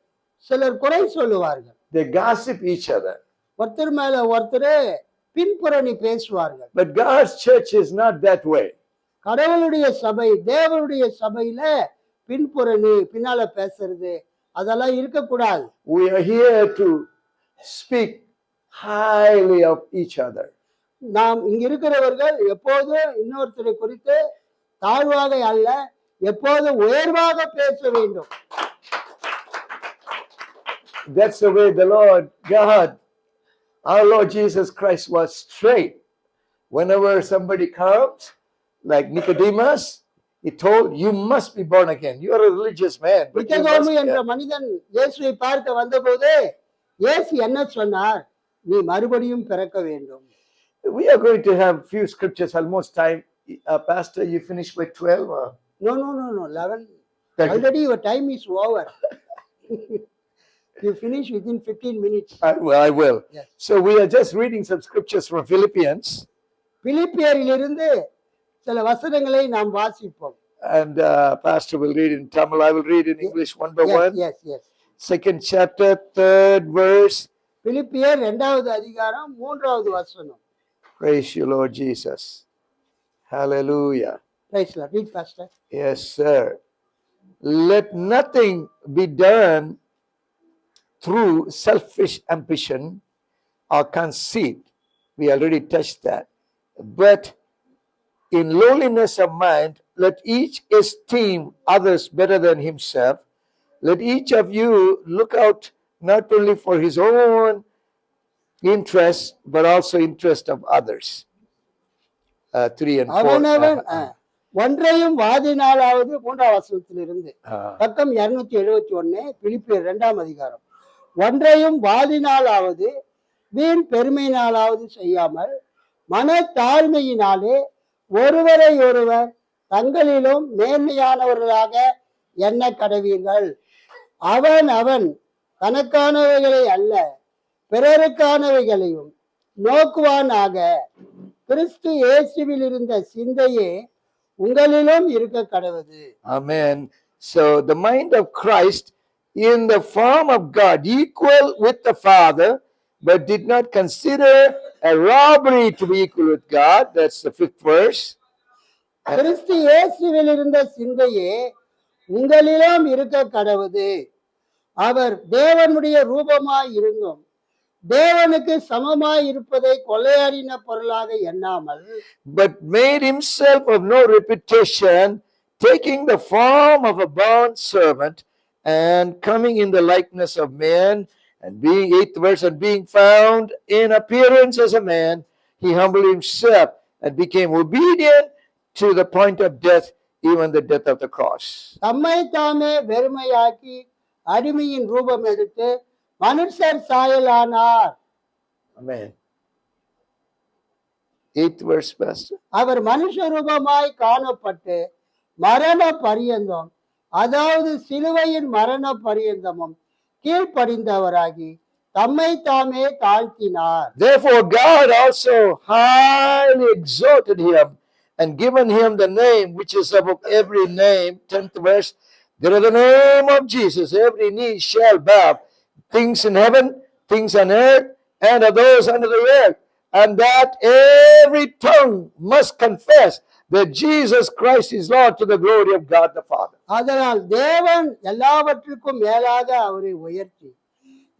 சிலர் குறை சொல்லுவார்கள். They gossip each other. ஒருத்தர் மேல ஒருத்தர் பின்புறணி பேசுவார்கள். But God's church is not that way. கடவுளுடைய சபை, தேவனுடைய சபையில பின்புறணி, பின்னால பேசுறது அதெல்லாம் இருக்கக்கூடாது. We are here to speak highly of each other. நாம் இங்க இருக்கிறவர்கள் எப்போதும் இன்னொருத்தரை குறித்து தாழ்வாக அல்ல, எப்போதும் உயர்வாக பேச வேண்டும். That's the way the Lord God, our Lord Jesus Christ, was straight. Whenever somebody comes, like Nicodemus, he told, you must be born again. You are a religious man. But you must நிக்கதேமு என்ற மனிதன் இயேசுவை பார்க்க வந்தபோது இயேசு என்ன சொன்னார்? நீ மறுபடியும் பிறக்க வேண்டும். We are going to have few scriptures, almost time. Pastor, you finished by 12? Or? No, 11. Already your time is over. You finish within 15 minutes. I will. Yes. So we are just reading some scriptures from Philippians, பிலிப்பியரிலிருந்து சில வசனங்களை நாம் வாசிப்போம். and Pastor will read in Tamil. I will read in English one by Yes, one. yes, yes. Second chapter, third verse. பிலிப்பியர் 2வது அதிகாரம் 3வது வசனம். Praise you, Lord Jesus. Hallelujah. Praise the Lord. Read, Pastor. Yes, sir. Let nothing be done through selfish ambition or conceit. We already touched that. But in lowliness of mind, let each esteem others better than himself. Let each of you look out not only for his own interest, but also interest of others. 3 and 4. அவனவன் ஒன்றையும் வாதினாலாவது 3வது வசனத்திலிருந்து பக்கம் 271 பிலிப்பியர் 2ஆம் அதிகாரம். ஒன்றையும் வாதினாலாவது வீண் பெருமையினாலாவது செய்யாமல் மன தாழ்மையினாலே ஒருவரை ஒருவர் தங்களிலும் மேன்மையானவர்களாக எண்ண கடவீர்கள். அவன் அவன் தனக்கானவைகளை அல்ல பிறருக்கானவைகளையும் நோக்குவானாக. கிறிஸ்து இயேசுவில் இருந்த சிந்தையே உங்களிலும் இருக்க கடவுது. Amen. So the mind of Christ in the form of God, equal with the Father, but did not consider a robbery to be equal with God. That's the 5th verse. கிறிஸ்து இயேசுவில் இருந்த சிந்தையே உங்களிலும் இருக்க கடவுது. அவர் தேவனுடைய ரூபமாய் இருந்தும் தேவனுக்கு சமமாய் இருப்பதை கொள்ளையாடின பொருளாக எண்ணாமல், but made himself of no reputation, taking the form of a bond servant, and coming in the likeness of men, and being, 8th verse, and being found in appearance as a man, he humbled himself and became obedient to the point of death, even the death of the cross. தம்மை தாமே வெறுமையாக்கி அடிமையின் ரூபம் எடுத்து மனுஷர் சாயலானார். Amen. 8th verse, Pastor. அவர் மனுஷ ரூபமாய் காணப்பட்டு மரண பரியந்தம், அதாவது சிலுவையின் மரண பரியந்தமும் கீழ்ப்படிந்தவராகி தம்மை தாமே தாழ்த்தினார். Therefore God also highly exalted him and given him the name which is above every name. 10th verse. There is the name of Jesus, every knee shall bow, things in heaven, things on earth, and of those under the earth, and that every tongue must confess that Jesus Christ is Lord, to the glory of God the Father. அதனால் தேவன் எல்லாவற்றுக்கும் மேலாக அவரை உயர்த்தி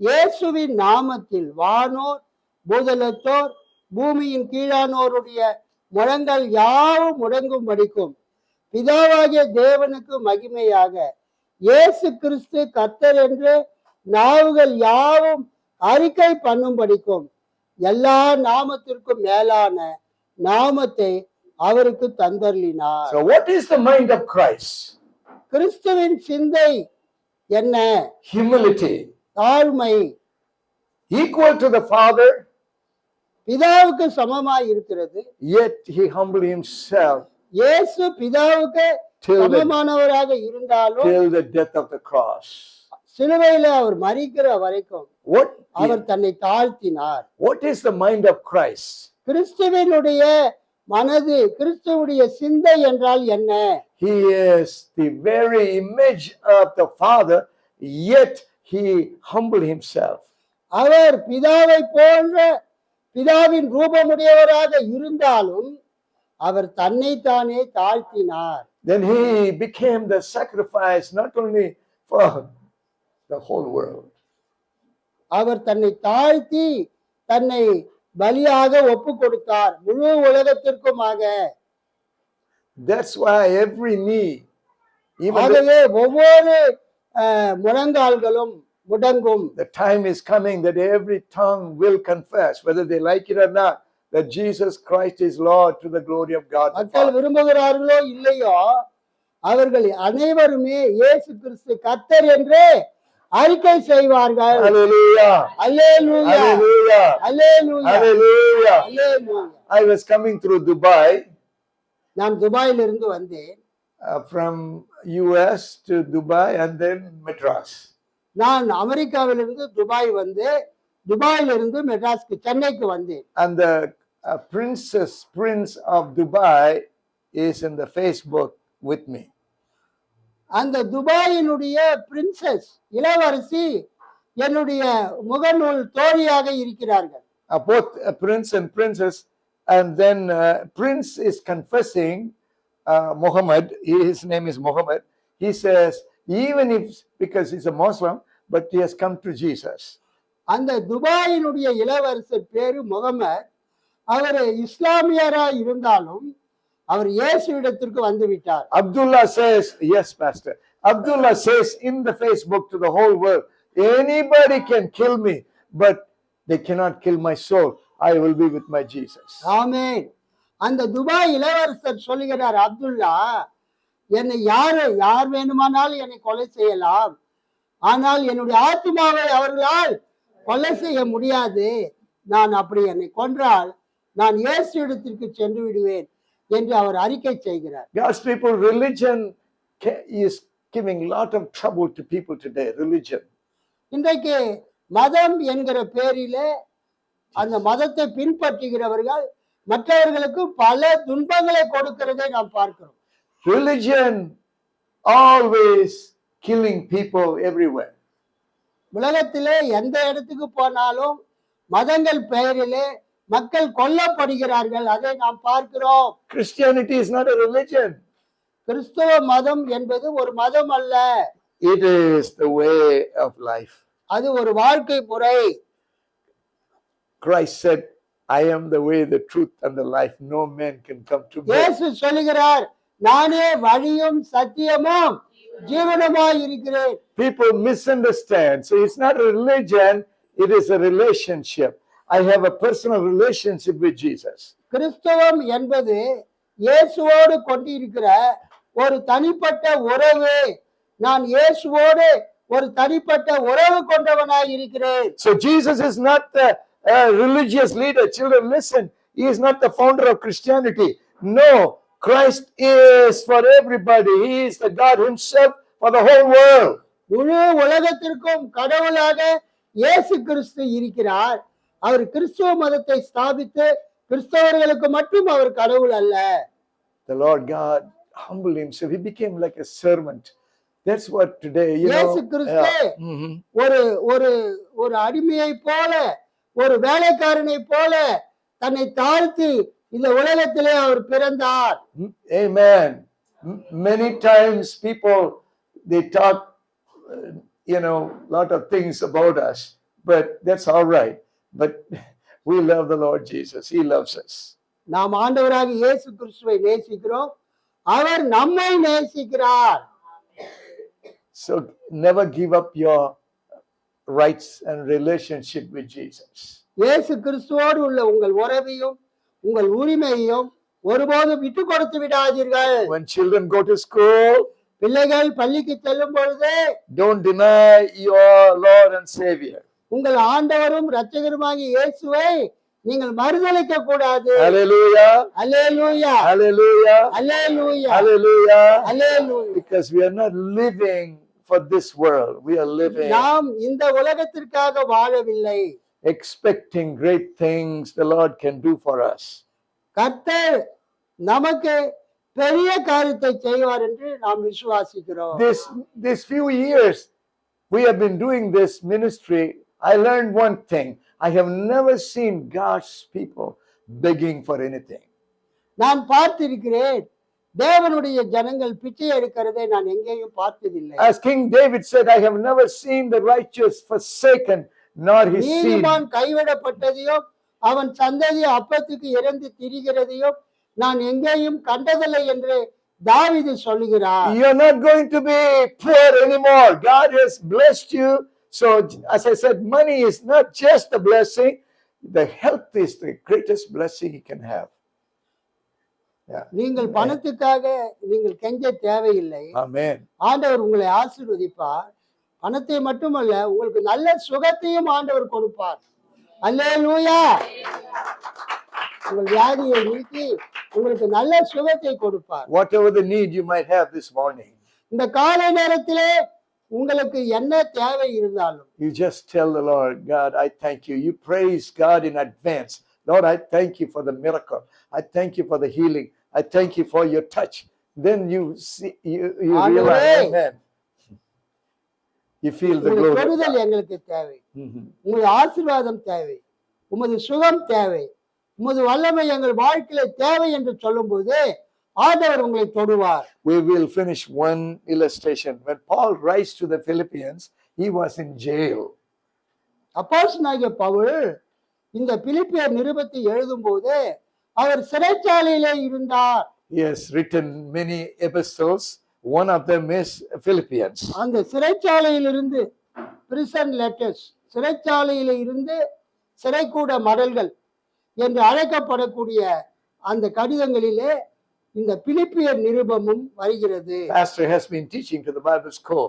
இயேசுவின் நாமத்தில் வானோர் பூதலத்தோர் பூமியின் கீழானோருடைய முழங்கள் யாவும் முடங்கும்படிக்கும் பிதாவாகிய தேவனுக்கு மகிமையாக இயேசு கிறிஸ்து கர்த்தர் என்று நாவுகள் யாவும் அறிக்கை பண்ணும்படிக்கும் எல்லா நாமத்திற்கும் மேலான நாமத்தை அவருக்கு தந்தருளினார். So what is the mind of Christ? கிறிஸ்துவின் சிந்தை என்ன? Humility. தாழ்மை. Equal to the Father, பிதாவுக்கு சமமாய் இருக்கிறது. yet he humbled himself இயேசு பிதாவுக்கு சமமானவராக இருந்தாலும் till the death of the cross. சிலுவையில அவர் மரிக்கிற வரைக்கும் What அவர் தன்னை தாழ்த்தினார். What is the mind of Christ? கிறிஸ்துவினுடைய மனது, கிறிஸ்துவுடைய சிந்தை என்றால் என்ன? He is the very image of the Father, yet he humbled himself. அவர் பிதாவை போன்ற பிதாவின் ரூபமுடையவராக இருந்தாலும் அவர் தன்னை தானே தாழ்த்தினார். Then he became the sacrifice not only for the whole world. அவர் தன்னை தாழ்த்தி தன்னை பலியாக ஒப்பு கொடுத்தார், முழு உலகத்திற்குமாக. That's why every knee, even ஆகவே ஒவ்வொரு முழங்கால்களும் முடங்கும். the time is coming that every tongue will confess, whether they like it or not, that Jesus Christ is Lord, to the glory of God the மக்கள் Father. விரும்புகிறார்களோ இல்லையோ அவர்கள் அனைவருமே இயேசு கிறிஸ்து கர்த்தர் என்று அறிக்கை செய்வார்கள். Hallelujah. Hallelujah, Hallelujah. Hallelujah, Hallelujah. Hallelujah. I was coming through Dubai, நான் துபாயிலிருந்து வந்தேன். from US to Dubai and then Madras. நான் அமெரிக்காவிலிருந்து துபாய் வந்து துபாயிலிருந்து மெட்ராஸ்க்கு சென்னைக்கு வந்தேன். And the prince of Dubai is in the Facebook with me. அந்த துபாயினுடைய பிரின்சஸ் இளவரசி என்னுடைய முகநூல் தோழியாக இருக்கிறார்கள். Both prince and princess, and then prince is confessing Muhammad. His name is Muhammad. He says even if because he's a Muslim, but he has come to Jesus. அந்த துபாயினுடைய இளவரசர் பேரு முகமது. அவர் இஸ்லாமியரா இருந்தாலும் அவர் இயேசு இடத்திற்கு வந்து விட்டார். Abdullah says, yes, pastor. Abdullah says in the Facebook to the whole world, anybody can kill me, but they cannot kill my soul. I will be with my Jesus. ஆமென். அந்த Dubai இளவரசர் சொல்லுகிறார், அப்துல்லா, என்னை யார் வேணுமானாலும் என்னை கொலை செய்யலாம், ஆனால் என்னுடைய ஆத்மாவை அவர்களால் கொலை செய்ய முடியாது. நான் அப்படி என்னை கொன்றால் நான் இயேசு இடத்திற்கு சென்று விடுவேன் என்று அவர் அறிக்கை செய்கிறார். God's people, religion is giving a lot of trouble to people today. Religion. இன்றைக்கு மதம் என்கிற பேரிலே அந்த மதத்தை பின்பற்றுகிறவர்கள் மற்றவர்களுக்கு பல துன்பங்களை கொடுக்கிறதை நாம் பார்க்கிறோம். Religion always killing people everywhere. உலகத்திலே எந்த இடத்துக்கு போனாலும் மதங்கள் பெயரிலே மக்கள் கொல்லப்படுகிறார்கள், அதை நாம் பார்க்கிறோம். Christianity is not a religion. கிறிஸ்தவ மதம் என்பது ஒரு மதம் அல்ல, It is the way of life. அது ஒரு வாழ்க்கை முறை. Christ said, I am the way, the truth, and the life. No man can come to me. இயேசு சொல்லுகிறார், நானே வழியும் சத்தியமும் ஜீவனமாய் இருக்கிறேன். People misunderstand. So it's not a religion, it is a relationship. I have a personal relationship with Jesus. கிறிஸ்தவம் என்பது இயேசுவோடு கொண்டிருக்கிற ஒரு தனிப்பட்ட உறவு. நான் இயேசுவோடு ஒரு தனிப்பட்ட உறவு கொண்டவனாய் இருக்கிறேன். So Jesus is not the religious leader. Children, listen. He is not the founder of Christianity. No, Christ is for everybody. He is the God himself for the whole world. முழு உலகத்திற்கும் கடவுளாக இயேசு கிறிஸ்து இருக்கிறார். அவர் கிறிஸ்துவ மதத்தை ஸ்தாபித்து கிறிஸ்தவர்களுக்கு மட்டும் அவர் கடவுள் அல்ல. The Lord God humbled himself. He became like a servant. That's what today, இயேசு கிறிஸ்து ஒரு ஒரு ஒரு அடிமையை போல, ஒரு வேலைக்காரனை போல தன்னை தாழ்த்தி இந்த உலகத்திலே அவர் பிறந்தார். Amen. Many times people, they talk, lot of things about us, but that's all right. But we love the Lord Jesus. He loves us. நாம் ஆண்டவராக இயேசு கிறிஸ்துவை நேசிக்கிறோம், அவர் நம்மை நேசிக்கிறார். So never give up your rights and relationship with Jesus. இயேசு கிறிஸ்துவோடு உள்ள உங்கள் உறவையும் உங்கள் உரிமையையும் ஒருபோதும் விட்டு கொடுத்து விடாதீர்கள். When children go to school, பிள்ளைகள் பள்ளிக்கு செல்லும் பொழுது don't deny your Lord and Savior. உங்கள் ஆண்டவரும் இரட்சகருமாகிய இயேசுவை நீங்கள் மறுதலிக்க கூடாது. Hallelujah. Hallelujah. Hallelujah. Hallelujah. Hallelujah. Hallelujah. Because we are not living for this world. We are living நாம் இந்த உலகத்திற்காக வாழவில்லை. expecting great things the Lord can do for us. கர்த்தர் நமக்கு பெரிய காரியத்தை செய்வார் என்று நாம் விசுவாசிக்கிறோம். This few years we have been doing this ministry. I learned one thing. I have never seen God's people begging for anything. நான் பார்த்திருக்கிறேன், தேவனுடைய ஜனங்கள் பிச்சை எடுக்கிறதை நான் எங்கேயும் பார்த்ததில்லை. As King David said, I have never seen the righteous forsaken, nor his seed. நீதிமான் கைவிடப்பட்டதையும் அவன் சந்ததி அப்பத்துக்கு இறந்து திரிகிறதையும் நான் எங்கேயும் கண்டதில்லை என்று தாவீது சொல்லுகிறார். You are not going to be poor anymore. God has blessed you. So as I said, money is not just a blessing. The health is the greatest blessing you can have. நீங்கள் பணத்துக்காக நீங்கள் கெஞ்ச தேவையில்லை. Amen. ஆண்டவர் உங்களை ஆசீர்வதிப்பார். பணத்தை மட்டுமல்ல, உங்களுக்கு நல்ல சுகத்தையும் ஆண்டவர் கொடுப்பார். அல்லேலூயா. உங்கள் வியாதியை நீக்கி உங்களுக்கு நல்ல சுகத்தை கொடுப்பார். Whatever the need you might have this morning. இந்த காலை நேரத்திலே உங்களுக்கு என்ன தேவை இருந்தாலும் you just tell the Lord, God, I thank you. You praise God in advance. Lord, I thank you for the miracle. I thank you for the healing. I thank you for your touch. Then you see, you realize, ஆண்டவரே, amen. You feel the உங்களுடைய glory of தொடுதல் God. எங்களுக்கு தேவை, Mhm. உங்களுடைய ஆசீர்வாதம் தேவை, உமது சுகம் தேவை, உமது வல்லமை எங்கள் வாழ்க்கையில தேவை என்று சொல்லும்போது ஆண்டவர் உங்களை தொடுவார். We will finish one illustration. When Paul writes to the Philippians, he was in jail. அப்போஸ்தலனாகிய பவுல் இந்த பிலிப்பியர் நிருபத்தை எழுதும்போது அவர் சிறைச்சாலையிலே இருந்தார். He has written many epistles. One of them is Philippians. அந்த சிறைச்சாலையிலிருந்து பிரிசன் லெட்டர்ஸ், சிறைச்சாலையில இருந்து சிறைக்கூட மடல்கள் என்று அழைக்கப்படக்கூடிய அந்த கடிதங்களிலே இந்த பிலிப்பியர் நிருபமும் வருகிறது. Pastor has been teaching to the Bible school.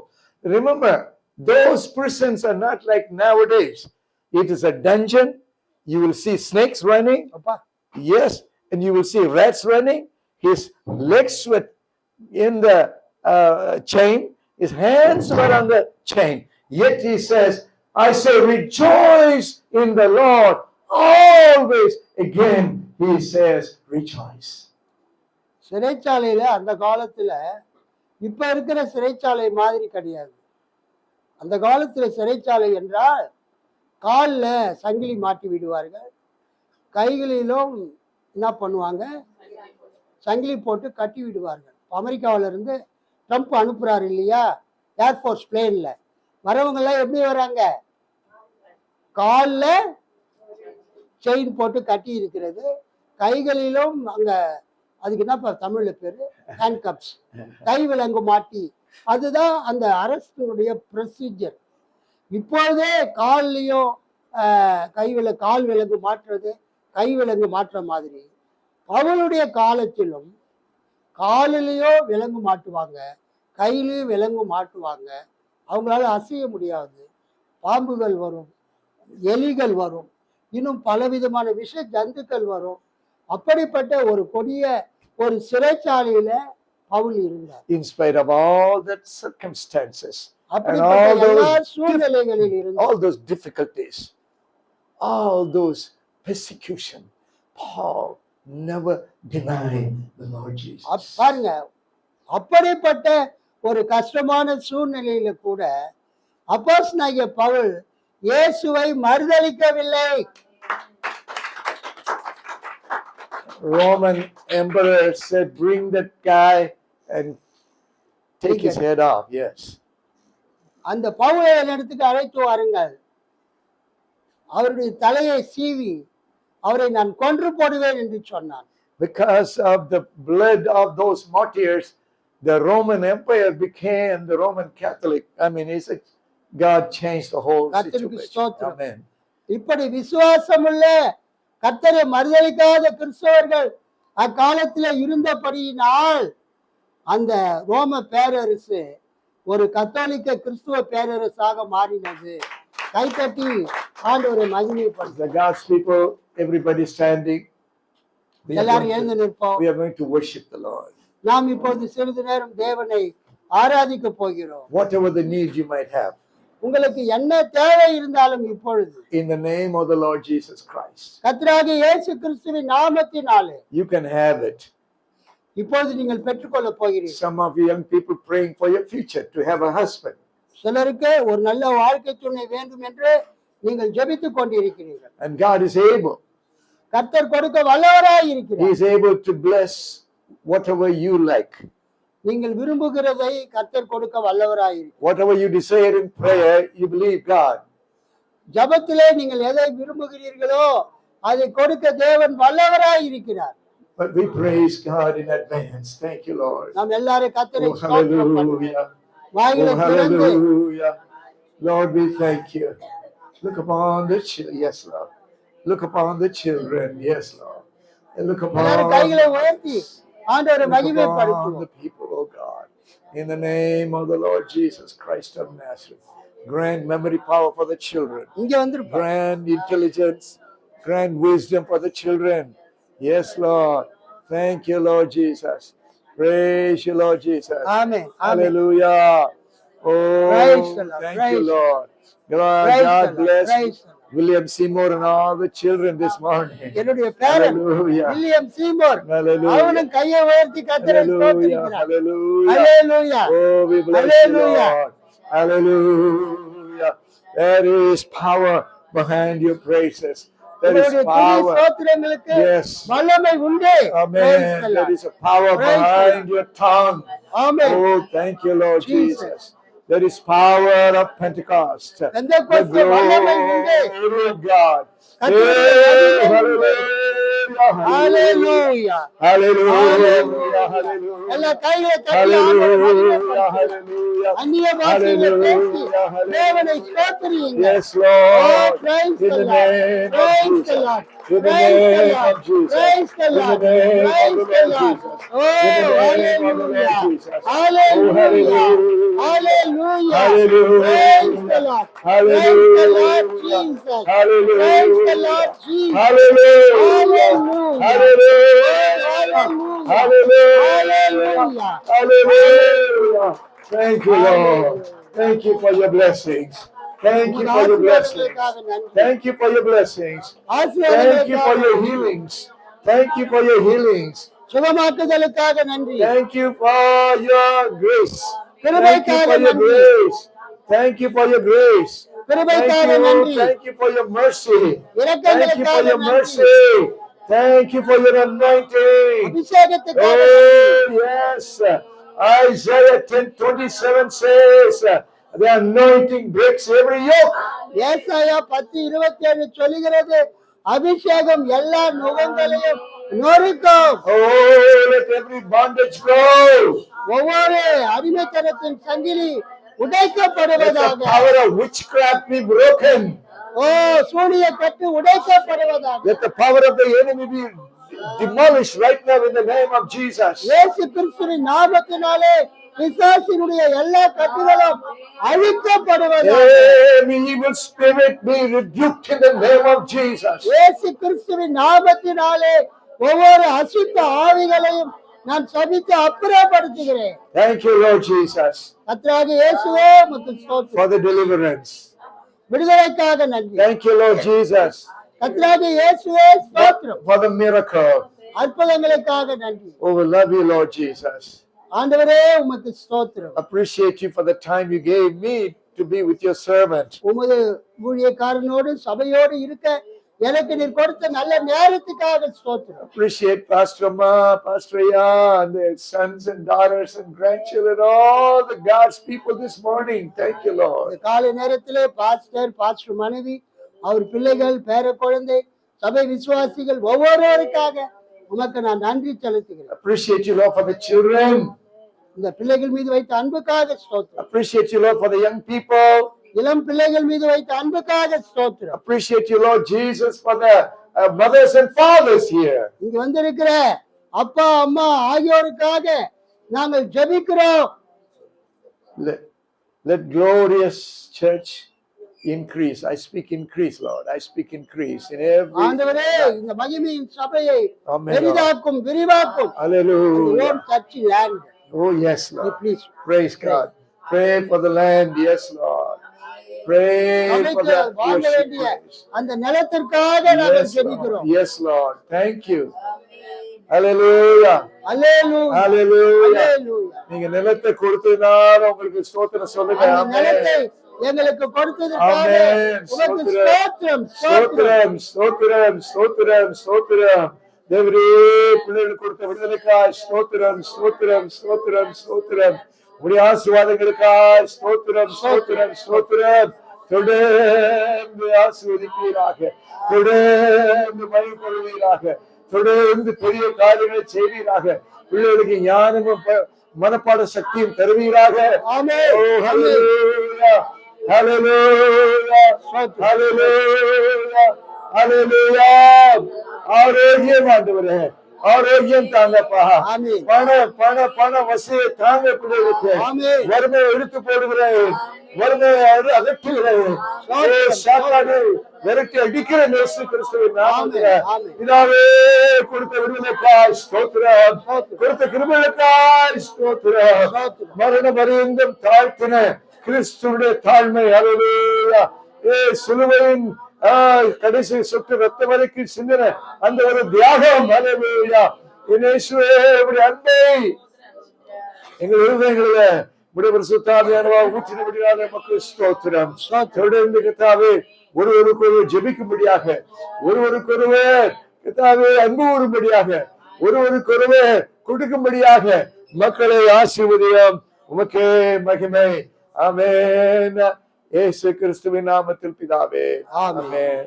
Remember, those prisons are not like nowadays. It is a dungeon. You will see snakes running. அப்பா, Yes, and you will see rats running. His legs were in the chain. His hands were on the chain. Yet he says, I say, rejoice in the Lord always. Again, he says, rejoice. சிறைச்சாலையில அந்த காலத்துல இப்ப இருக்கிற சிறைச்சாலை மாதிரி கிடையாது. அந்த காலத்துல சிறைச்சாலை என்றால் கால்ல சங்கிலி மாட்டி விடுவார்கள், கைகளிலும் என்ன பண்ணுவாங்க, சங்கிலி போட்டு கட்டி விடுவார்கள். அமெரிக்காவில இருந்து ட்ரம்ப் அனுப்புறாரு இல்லையா ஏர்ஃபோர்ஸ் பிளேன்ல, வரவங்க எல்லாம் எப்படி வராங்க, கால்ல செயின் போட்டு கட்டி இருக்கிறது, கைகளிலும் அங்க அதுக்கு என்னப்பா தமிழ்ல பேரு, ஹேண்ட் கப்ஸ், கை விலங்கு மாட்டி. அதுதான் அந்த அரசுடைய ப்ரொசீஜர். இப்போதே கால்லையும் கால் விலங்கு மாற்றுறது, கை விலங்கு மாற்ற மாதிரி பவுலுடைய காலத்திலும் காலிலேயோ விலங்கு மாட்டுவாங்க, கையிலையும் விலங்கு மாட்டுவாங்க. அவங்களால அசைய முடியாது. பாம்புகள் வரும், எலிகள் வரும், இன்னும் பலவிதமான விஷ ஜந்துக்கள் வரும். அப்படிப்பட்ட ஒரு கொடிய ஒரு சிறைச்சாலையில பவுல் இருந்தார். In spite of all that circumstances, அப்படிப்பட்ட all எல்லா those சூழ்நிலைகளில் இருந்தார். all those difficulties, all those persecution, Paul never denied the Lord Jesus. பாருங்க, அப்படிப்பட்ட ஒரு கஷ்டமான சூழ்நிலையில கூட அப்போஸ்தலனாகிய பவுல் இயேசுவை மறுதலிக்கவில்லை. Roman emperor said, bring that guy and take his head off. Yes. அந்த பவுலை இடத்துக்கு அழைத்து வாருங்கள், அவருடைய தலையை சீவி அவரை நான் கொன்று போடுவேன் என்று சொன்னான். Because of the blood of those martyrs, the Roman Empire became the Roman Catholic. I mean, it's like God changed the whole situation. Amen. இப்படி விசுவாசமுள்ள கர்த்தரை மறுதலிக்காத கிறிஸ்தவர்கள் அக்காலத்தில் இருந்தபடியினால் அந்த ரோம பேரரசு ஒரு கத்தோலிக்க கிறிஸ்துவ பேரரசாக மாறினது. கைத்தட்டி ஆண்டவரை மகிமைப்படுத்த. The God's people, everybody standing. எல்லாரும் எழுந்து நிற்போம். We are going to worship the Lord. நாம் இப்போது சிறிது நேரம் தேவனை ஆராதிக்க போகிறோம். Whatever the need you might have. உங்களுக்கு என்ன தேவை இருந்தாலும் இப்பொழுது In the name of the Lord Jesus Christ. கர்த்தராகிய இயேசு கிறிஸ்துவின் நாமத்தினாலே You can have it. இப்பொழுது நீங்கள் பெற்றுக்கொள்ள போகிறீர்கள். Some of you young people praying for your future to have a husband. சிலருக்கு ஒரு நல்ல வாழ்க்கை துணை வேண்டும் என்று நீங்கள் ஜெபித்துக் கொண்டிருக்கிறீர்கள். And God is able. கர்த்தர் கொடுக்க வல்லவராய் இருக்கிறார். He is able to bless whatever you like. நீங்கள் விரும்புகிறதை கர்த்தர் கொடுக்க வல்லவராய் இருக்கிறார். Whatever you desire in prayer, you believe God. ஜெபத்திலே நீங்கள் எதை விரும்புகிறீர்களோ அதை கொடுக்க தேவன் வல்லவராய் இருக்கிறார். But we praise God in advance. Thank you, Lord. நாம் எல்லாரும் கர்த்தரை Oh, ஸ்தோத்திரம் பண்ணுவோம். hallelujah. வாய்களை Oh, திறந்து hallelujah. Lord, we thank you. Look upon the children. Yes, Lord. Look upon the children. Yes, Lord. And look upon எல்லாரும் கைகளை உயர்த்தி ஆண்டவரை Look upon மகிமைப்படுத்துவோம். the people, oh God. In the name of the Lord Jesus Christ of Nazareth. Grant memory power for the children. இங்க வந்திருப்போம். Grant intelligence. Grant wisdom for the children. Yes, Lord. Thank you, Lord Jesus. Praise you, Lord Jesus. Amen. Amen. Hallelujah. Praise Oh, the Lord. thank Praise you, the Lord. God, Praise the God Lord. bless Praise the Lord. William Seymour and all the children this morning. என்னுடைய பேரன் Hallelujah. William Seymour Hallelujah. அவனும் கையை உயர்த்தி கர்த்தரை Hallelujah. ஸ்தோத்திரிக்கிறான். Hallelujah. Hallelujah. Oh, we bless you, Hallelujah. Lord. Hallelujah. There is power behind your praises. There is உங்களுடைய துதி power. ஸ்தோத்திரங்களுக்கு Yes. வல்லமை உண்டு. Praise Amen. the There Lord. is a power Praise the behind Lord. your tongue. Amen. Oh, thank you, Lord Jesus. Jesus. There is power of Pentecost. The பெந்தெகோஸ்தே வல்லமை உண்டு. glory of God. கர்த்தருடைய Hey, மகிமை உண்டு. hallelujah. Hallelujah. Hallelujah. Hallelujah. Hallelujah. எல்லா Hallelujah. கைகளை தட்டி ஆண்டவரை Hallelujah. மகிமைப்படுத்துங்க. Hallelujah. அந்நிய பாஷைகளை பேசி Hallelujah. தேவனை Hallelujah. ஸ்தோத்திரியுங்க. Yes, Oh, Lord. praise In the the Lord. name of Praise the Jesus. Lord. In the Praise the name Lord. of Jesus. Praise the In the Lord. name of Praise the the Lord Lord. Jesus. Oh, In the name of the Lord hallelujah. Jesus. Oh, Hallelujah. hallelujah. Hallelujah. Praise the Hallelujah. Lord. Praise the Lord Hallelujah. Jesus. Praise the Lord Hallelujah. Jesus. Hallelujah. Hallelujah. Hallelujah. Hallelujah. Hallelujah. Hallelujah. Hallelujah. Thank you, Lord. Hallelujah. Thank you for your blessings. Thank you உமது for your blessings. ஆசீர்வாதங்களுக்காக நன்றி. Thank you for your blessings. Thank you ஆசீர்வாதங்களுக்காக for your நன்றி. healings. Thank you for your healings. சுகமாக்குதலுக்காக நன்றி. Thank you for your grace. Thank you கிருபைக்காக for your நன்றி. grace. Thank you for your grace. Thank கிருபைக்காக you. நன்றி. Thank you for your mercy. Thank you for இரக்கங்களுக்காக your நன்றி. mercy. Thank you for your anointing. அபிஷேகத்துக்காக நன்றி. Oh, yes. Isaiah 10:27 says, the anointing breaks every yoke. ஏசாயா 10:27 சொல்லுகிறது, அபிஷேகம் எல்லா நுகங்களையும் நொறுக்கும். Oh, let every bondage go. ஒவ்வொரு அடிமைத்தனத்தின் சங்கிலி Let உடைக்கப்படுவதாக. the power of witchcraft be broken. ஓ, சூனிய கட்டு உடைக்கப்படுவதாக. Let the power of the enemy be demolished right now in the name of Jesus. இயேசு கிறிஸ்துவின் நாமத்தினாலே பிசாசினுடைய எல்லா கட்டுகளும் அழிக்கப்படுவதாக. Every evil spirit be rebuked in the name of Jesus. இயேசு கிறிஸ்துவின் நாமத்தினாலே ஒவ்வொரு அசுத்த ஆவிகளையும் நான் சபித்து அப்புறப்படுத்துகிறேன். Thank you, Lord Jesus, கர்த்தராகிய இயேசுவே உமக்கு ஸ்தோத்திரம். for the deliverance. விடுதலைக்காக நன்றி. Thank you, Lord Jesus, கர்த்தராகிய இயேசுவே ஸ்தோத்திரம். for the miracle. அற்புதங்களுக்காக நன்றி. Oh, we love you, Lord Jesus. ஆண்டவரே உமக்கு ஸ்தோத்திரம். Appreciate you for the time you gave me to be with your servant. உமது ஊழியக்காரனோடு சபையோடு இருக்க எனக்கு நீர் கொடுத்த நல்ல நேரத்துக்காக ஸ்தோத்திரம். Appreciate Pastor Ma, Pastor Ya, and their sons and daughters and grandchildren, all the God's people this morning. Thank you, இந்த Lord. காலை நேரத்திலே பாஸ்டர் மனைவி, அவர் பிள்ளைகள், பேர குழந்தை, சபை விசுவாசிகள் ஒவ்வொருவருக்காக உமக்கு நான் நன்றி செலுத்துகிறேன். Appreciate you, Lord, for the children. இந்த பிள்ளைகள் மீது வைத்த அன்புக்காக ஸ்தோத்திரம். Appreciate you, Lord, for the young people. இளம் பிள்ளைகள் மீது வைத்த அன்புக்காக ஸ்தோத்திரம். Appreciate you, Lord Jesus, for the mothers and fathers here. இங்க வந்திருக்கிற அப்பா அம்மா ஆகியோருக்காக நாங்கள் ஜெபிக்கிறோம். Let glorious church increase. I speak increase, Lord. I speak increase in every. ஆண்டவரே, இந்த மகிமையின் சபையை Amen, பெரிதாக்கும், விரிவாக்கும். Hallelujah. Lord, touch land. Oh, yes, Lord. Please. Praise God. Pray for the land. Yes, Lord. Pray for சபைக்கு that வாங்க worship வேண்டிய place. அந்த நிலத்திற்காக நாங்கள் Yes, Lord. ஜெபிக்கிறோம். Yes, Lord. Thank you. Hallelujah. Hallelujah. Hallelujah. அல்லேலூயா. நீங்க நிலத்தை கொடுத்ததுனால உங்களுக்கு ஸ்தோத்திரம் சொல்லுங்க. அந்த நிலத்தை ஆமென். எங்களுக்கு கொடுத்ததற்காக ஆமென். உமக்கு ஸ்தோத்திரம், ஸ்தோத்திரம், ஸ்தோத்திரம். ஸ்தோத்திரம், ஸ்தோத்திரம், ஸ்தோத்திரம். தேவரே, பிள்ளைகளுக்கு கொடுத்த விடுதலைக்காய் ஸ்தோத்திரம், ஸ்தோத்திரம், ஸ்தோத்திரம், ஸ்தோத்திரம். உடைய ஆசீர்வாதங்களுக்காய் ஸ்தோத்திரம், ஸ்தோத்திரம், ஸ்தோத்திரம். தொடர்ந்து ஆசீர்வதிப்பீராக, தொடர்ந்து மகிழ்ப்படுவீராக, தொடர்ந்து பெரிய காரியங்களை செய்வீராக, பிள்ளைகளுக்கு ஞானமும் மனப்பாட சக்தியும் தருவீராக. ஆமென். Oh, hallelujah. Hallelujah. Hallelujah. Hallelujah. ஆரோக்கியம் ஆண்டவரே, ஆரோக்கியம் தாங்கப்பா. ஆமென். பண வசதியை தாங்க பிள்ளைகளுக்கு. ஆமென். வறுமையை எடுத்து போடுகிறேன், வறுமையை அகற்றுகிறேன். சாத்தானை விரட்டி அடிக்கிற இயேசு கிறிஸ்துவின் நாமத்திலே பிதாவே கொடுத்த விடுதலைக்காய் ஸ்தோத்திரம், கொடுத்த கிருபைகளுக்காய் ஸ்தோத்திரம். மரண பரியந்தம் தாழ்த்தின கிறிஸ்துவுடைய தாழ்மை. ஹல்லேலூயா. சிலுவையின் கடைசி சொட்டு ரத்த வரைக்கும் சிந்தின அந்த ஒரு தியாகம். ஹல்லேலூயா. இயேசுவே உம்முடைய அன்பை எங்கள் இருதயங்களில உம்முடைய பரிசுத்த ஆவியானவர் ஊற்றினபடியால் நமக்கு ஸ்தோத்திரம். தொடர்ந்து கர்த்தாவே ஒருவருக்கொருவர் ஜெபிக்கும்படியாக, ஒருவருக்கொருவர் கர்த்தாவே அன்பு கூறும்படியாக, ஒருவருக்கொருவர் கொடுக்கும்படியாக மக்களை ஆசீர்வதியும். உமக்கே மகிமை. ஆமென். இயேசு கிறிஸ்துவின் நாமத்தில் பிதாவே. ஆமென்.